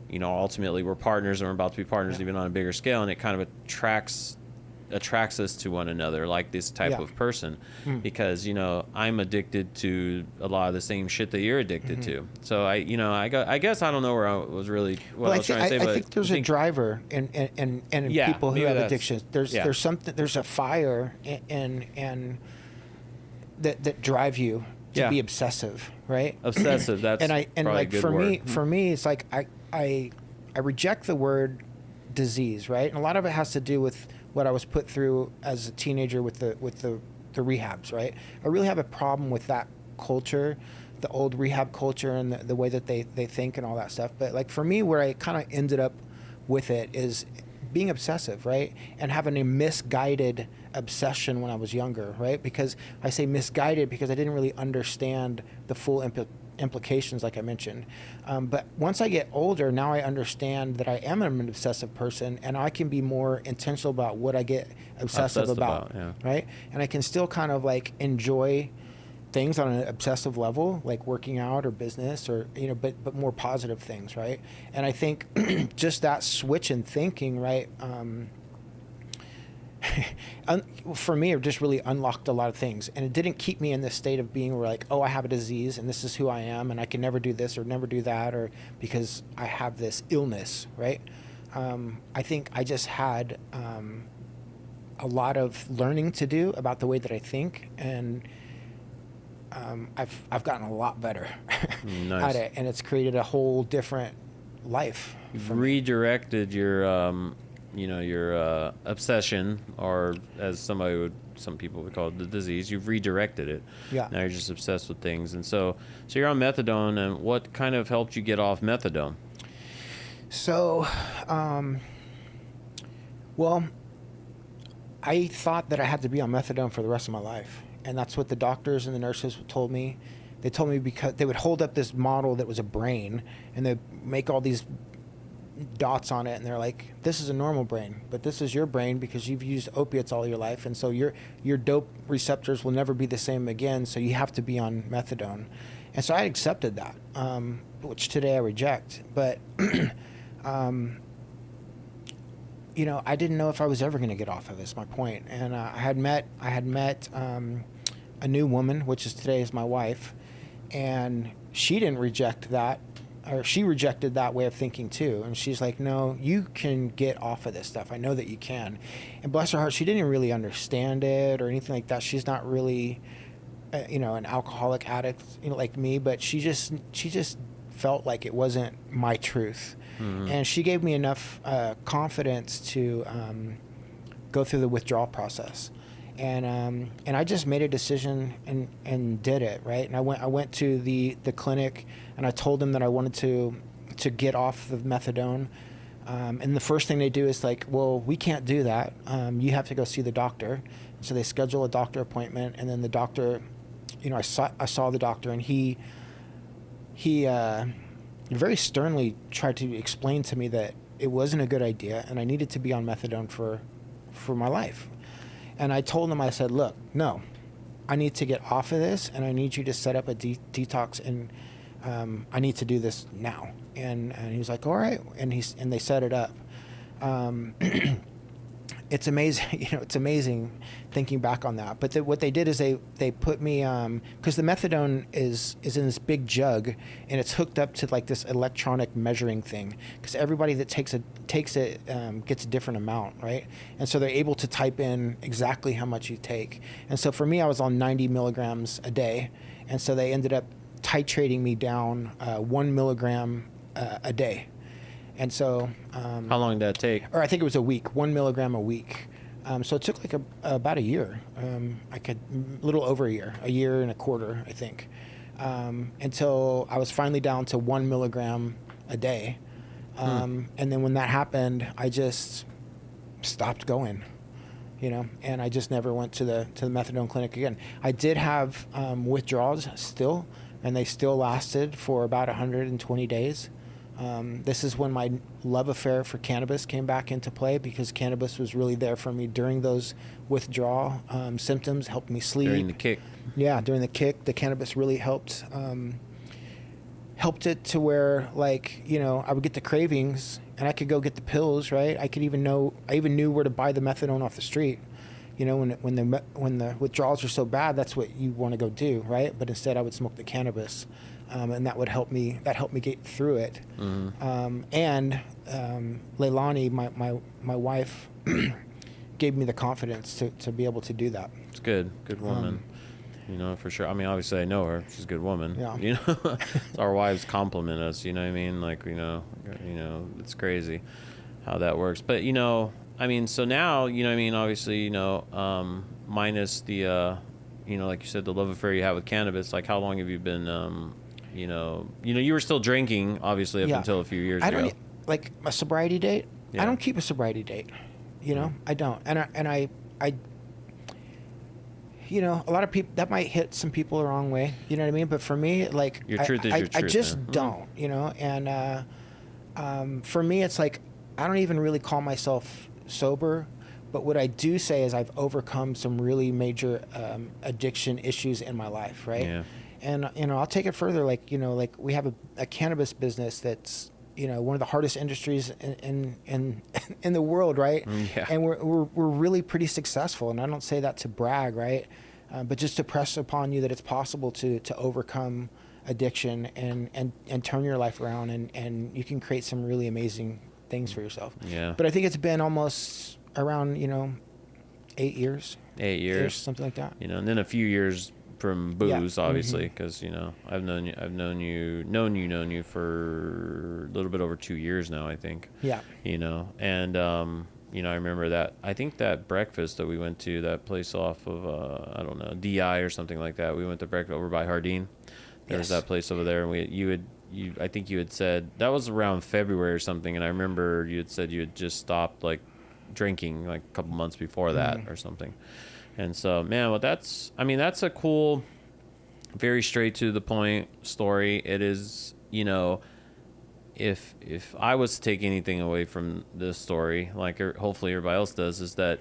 you know, ultimately we're partners, and we're about to be partners even on a bigger scale, and it kind of attracts us to one another, like this type of person, because, you know, I'm addicted to a lot of the same shit that you're addicted to. So I guess I don't know where I was really I was trying to say, but I think
there's a driver in people who have addictions. There's something, there's a fire and that drive you to be obsessive, right?
Obsessive. That's and
like
for
me, it's like I reject the word disease, right? And a lot of it has to do with what I was put through as a teenager with the rehabs, right? I really have a problem with that culture, the old rehab culture, and the way that they think and all that stuff. But like for me, where I kind of ended up with it is being obsessive, right? And having a misguided obsession when I was younger, right? Because I say misguided because I didn't really understand the full implications, like I mentioned. But once I get older, now I understand that I am an obsessive person, and I can be more intentional about what I get obsessive about, right? And I can still kind of like enjoy things on an obsessive level, like working out or business, or, you know, but more positive things, right? And I think just that switch in thinking, right, for me, it just really unlocked a lot of things, and it didn't keep me in this state of being where like, oh, I have a disease and this is who I am and I can never do this or never do that, or because I have this illness, right? I think I just had a lot of learning to do about the way that I think, and I've gotten a lot better
Nice.
at it, and it's created a whole different life.
You've redirected your, your obsession, or as some people would call it, the disease. You've redirected it.
Yeah.
Now you're just obsessed with things, and so you're on methadone. And what kind of helped you get off methadone?
So, well, I thought that I had to be on methadone for the rest of my life. And that's what the doctors and the nurses told me. They told me because they would hold up this model that was a brain, and they'd make all these dots on it, and they're like, this is a normal brain, but this is your brain because you've used opiates all your life, and so your dope receptors will never be the same again, so you have to be on methadone. And so I accepted that, which today I reject. But I didn't know if I was ever going to get off of this, my point. And I had met a new woman, which is today is my wife, and she didn't reject that, or she rejected that way of thinking too. And she's like, no, you can get off of this stuff. I know that you can. And bless her heart, she didn't even really understand it or anything like that. She's not really, an alcoholic addict, like me, but she just felt like it wasn't my truth. Mm-hmm. And she gave me enough confidence to go through the withdrawal process. And I just made a decision and did it, right? And I went to the clinic, and I told them that I wanted to get off the methadone. And the first thing they do is like, well, we can't do that. You have to go see the doctor. So they schedule a doctor appointment, and then the doctor, I saw the doctor, and he very sternly tried to explain to me that it wasn't a good idea, and I needed to be on methadone for my life. And I told him, I said, look, no, I need to get off of this, and I need you to set up a detox, and I need to do this now. And he was like, all right, and they set it up. It's amazing, it's amazing thinking back on that. But what they did is they put me, because the methadone is in this big jug, and it's hooked up to like this electronic measuring thing, because everybody that takes it gets a different amount, right? And so they're able to type in exactly how much you take. And so for me, I was on 90 milligrams a day, and so they ended up titrating me down 1 milligram a day. And so,
how long did that take?
Or I think it was a week, 1 milligram a week. So it took like about a year. A little over a year and a quarter, I think, until I was finally down to 1 milligram a day. And then when that happened, I just stopped going, and I just never went to the methadone clinic again. I did have withdrawals still, and they still lasted for about 120 days. This is when my love affair for cannabis came back into play, because cannabis was really there for me during those withdrawal symptoms, helped me sleep.
During the kick.
Yeah, during the kick, the cannabis really helped it to where, like, I would get the cravings, and I could go get the pills, right? I even knew where to buy the methadone off the street. When the withdrawals are so bad, that's what you want to go do, right? But instead, I would smoke the cannabis. And that would help me. That helped me get through it. Mm-hmm. And Leilani, my wife, gave me the confidence to be able to do that.
It's good woman. For sure. I mean, obviously I know her. She's a good woman. Yeah. Our wives compliment us. You know what I mean? Like, it's crazy how that works. But I mean, so now, obviously, minus the, like you said, the love affair you have with cannabis. Like, how long have you been? You were still drinking, obviously, up until a few years ago.
I don't like a sobriety date.
Yeah.
I don't keep a sobriety date. I don't. And I a lot of people, that might hit some people the wrong way. You know what I mean? But for me, like,
your truth is your truth.
I just don't. And for me, it's like I don't even really call myself sober. But what I do say is I've overcome some really major addiction issues in my life, right?
Yeah.
And I'll take it further. Like like we have a cannabis business that's one of the hardest industries in the world, right?
Yeah.
And we're really pretty successful. And I don't say that to brag, right? But just to press upon you that it's possible to overcome addiction and turn your life around, and you can create some really amazing things for yourself.
Yeah.
But I think it's been almost around 8 years.
8 years,
something like that.
You know, and then a few years from booze, obviously, because you know I've known you for a little bit over 2 years now, I think.
Yeah.
You know, and you know, I remember that. I think that breakfast that we went to, that place off of I don't know, DI or something like that. We went to breakfast over by Hardin. There's that place over there, and I think you had said that was around February or something, and I remember you had said you had just stopped like drinking like a couple months before that or something. And so, man, well, that's a cool, very straight to the point story. It is, you know, if I was to take anything away from this story, like hopefully everybody else does, is that,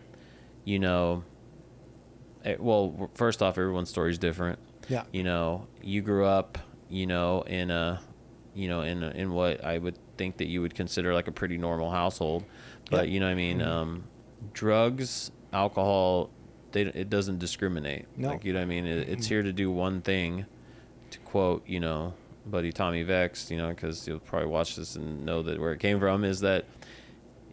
you know, well, first off, everyone's story is different.
Yeah.
You know, you grew up, you know, in what I would think that you would consider like a pretty normal household, but you know what I mean? Drugs, alcohol, it doesn't discriminate.
No.
Like, you know what I mean? It's here to do one thing, to quote, you know, buddy Tommy Vex, you know, because you'll probably watch this and know that where it came from, is that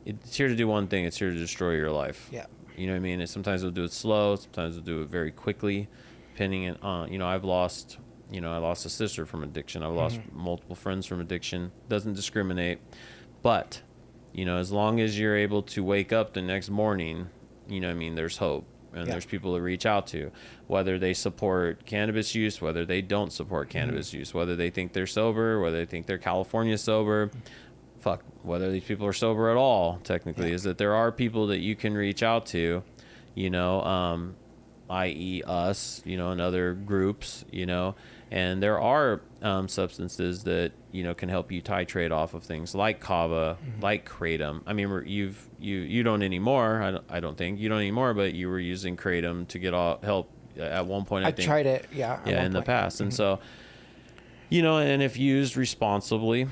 it's here to do one thing. It's here to destroy your life.
Yeah.
You know what I mean? And sometimes it'll do it slow. Sometimes it'll do it very quickly, depending on, you know, I lost a sister from addiction. I've lost multiple friends from addiction. Doesn't discriminate. But, you know, as long as you're able to wake up the next morning, you know what I mean, there's hope. And there's people to reach out to, whether they support cannabis use, whether they don't support cannabis use, whether they think they're sober, whether they think they're California sober, whether these people are sober at all, technically, is that there are people that you can reach out to, you know, i.e. us, you know, and other groups, you know, and there are substances that, you know, can help you titrate off of things like kava, like kratom. I mean, you don't anymore. I don't think you don't anymore, but you were using kratom to get help at one point. I think.
Tried it,
in the past, and so, you know, and if used responsibly,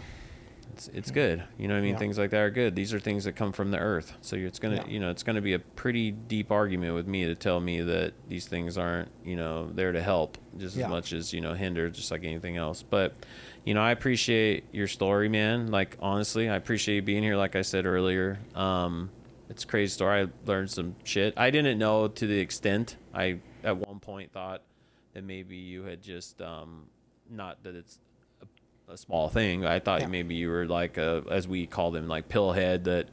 it's good. You know what I mean? Things like that are good. These are things that come from the earth. So it's gonna, you know, it's gonna be a pretty deep argument with me to tell me that these things aren't, you know, there to help just as much as, you know, hinder, just like anything else. But, you know, I appreciate your story, man. Like, honestly, I appreciate you being here. Like I said earlier, it's a crazy story. I learned some shit. I didn't know to the extent. I at one point thought that maybe you had just not that it's a small thing. I thought maybe you were like as we call them, like pill head that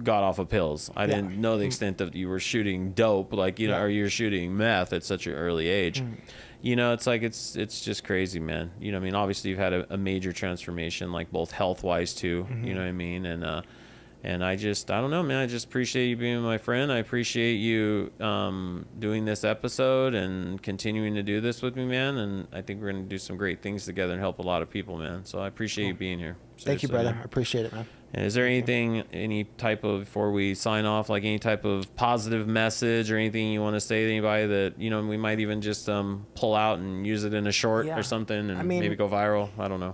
got off of pills. I didn't know the extent that you were shooting dope, like, you know, or you're shooting meth at such an early age. You know, it's like it's just crazy, man. You know what I mean? Obviously you've had a major transformation, like both health wise too. You know what I mean? And I don't know, man. I just appreciate you being my friend. I appreciate you doing this episode and continuing to do this with me, man. And I think we're going to do some great things together and help a lot of people, man. So I appreciate you being here. Seriously.
Thank you, brother. I appreciate it, man.
And is there anything, any type of, before we sign off, like any type of positive message or anything you want to say to anybody that, you know, we might even just pull out and use it in a short or something and maybe go viral? I don't know.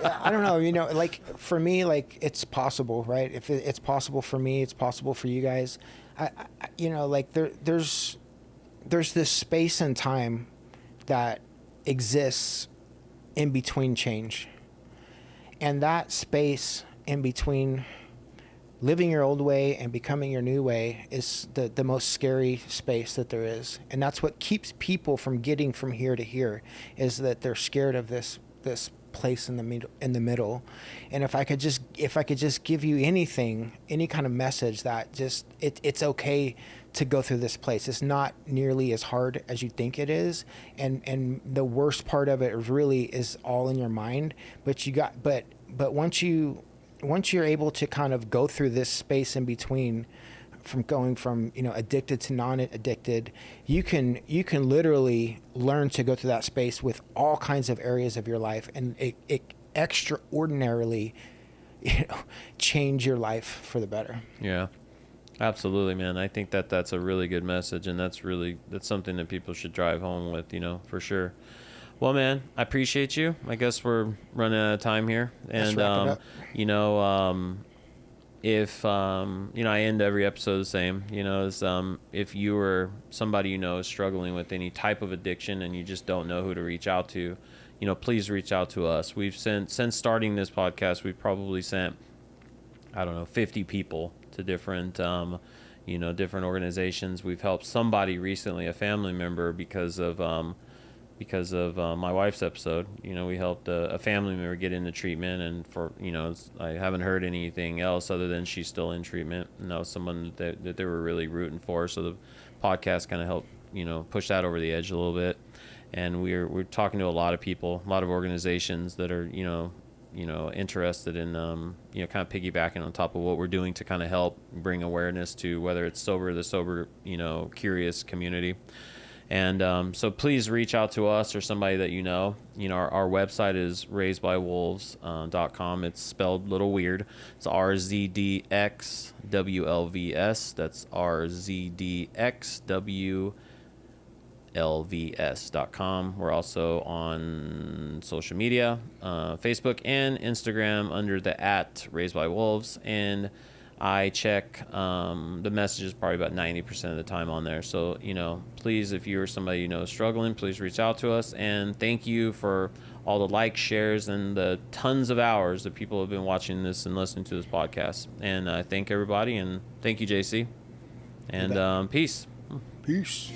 I don't know. You know, like for me, like it's possible, right? If it's possible for me, it's possible for you guys. I you know, like there's this space and time that exists in between change. And that space in between living your old way and becoming your new way is the most scary space that there is. And that's what keeps people from getting from here to here, is that they're scared of this place in the middle. And if I could just give you anything, any kind of message that just it's okay to go through this place. It's not nearly as hard as you think it is, and the worst part of it really is all in your mind. But once you're able to kind of go through this space in between, from going from, you know, addicted to non-addicted, you can literally learn to go through that space with all kinds of areas of your life, and it extraordinarily, you know, change your life for the better. Yeah.
Absolutely, man. I think that's a really good message, and that's something that people should drive home with, you know, for sure. Well, man, I appreciate you. I guess we're running out of time here, and you know, if you know, I end every episode the same. You know, is if you or somebody you know is struggling with any type of addiction and you just don't know who to reach out to, you know, please reach out to us. Since starting this podcast, we've probably sent, I don't know, 50 people to different, different organizations. We've helped somebody recently, a family member, because of my wife's episode. We helped a family member get into treatment, and I haven't heard anything else other than she's still in treatment, and that was someone that they were really rooting for. So the podcast kind of helped push that over the edge a little bit. And we're talking to a lot of people, a lot of organizations that are interested in kind of piggybacking on top of what we're doing to kind of help bring awareness to whether it's the sober curious community. And so please reach out to us or somebody that our website is RZDxWLVS.com. It's spelled a little weird. It's RZDxWLVS. That's RZDxWLVS.com. We're also on social media, Facebook and Instagram under the @RaisedByWolves, and I check the messages probably about 90% of the time on there. So, please, if you're somebody struggling, please reach out to us. And thank you for all the likes, shares, and the tons of hours that people have been watching this and listening to this podcast. And I thank everybody, and thank you, JC. And peace.
Peace.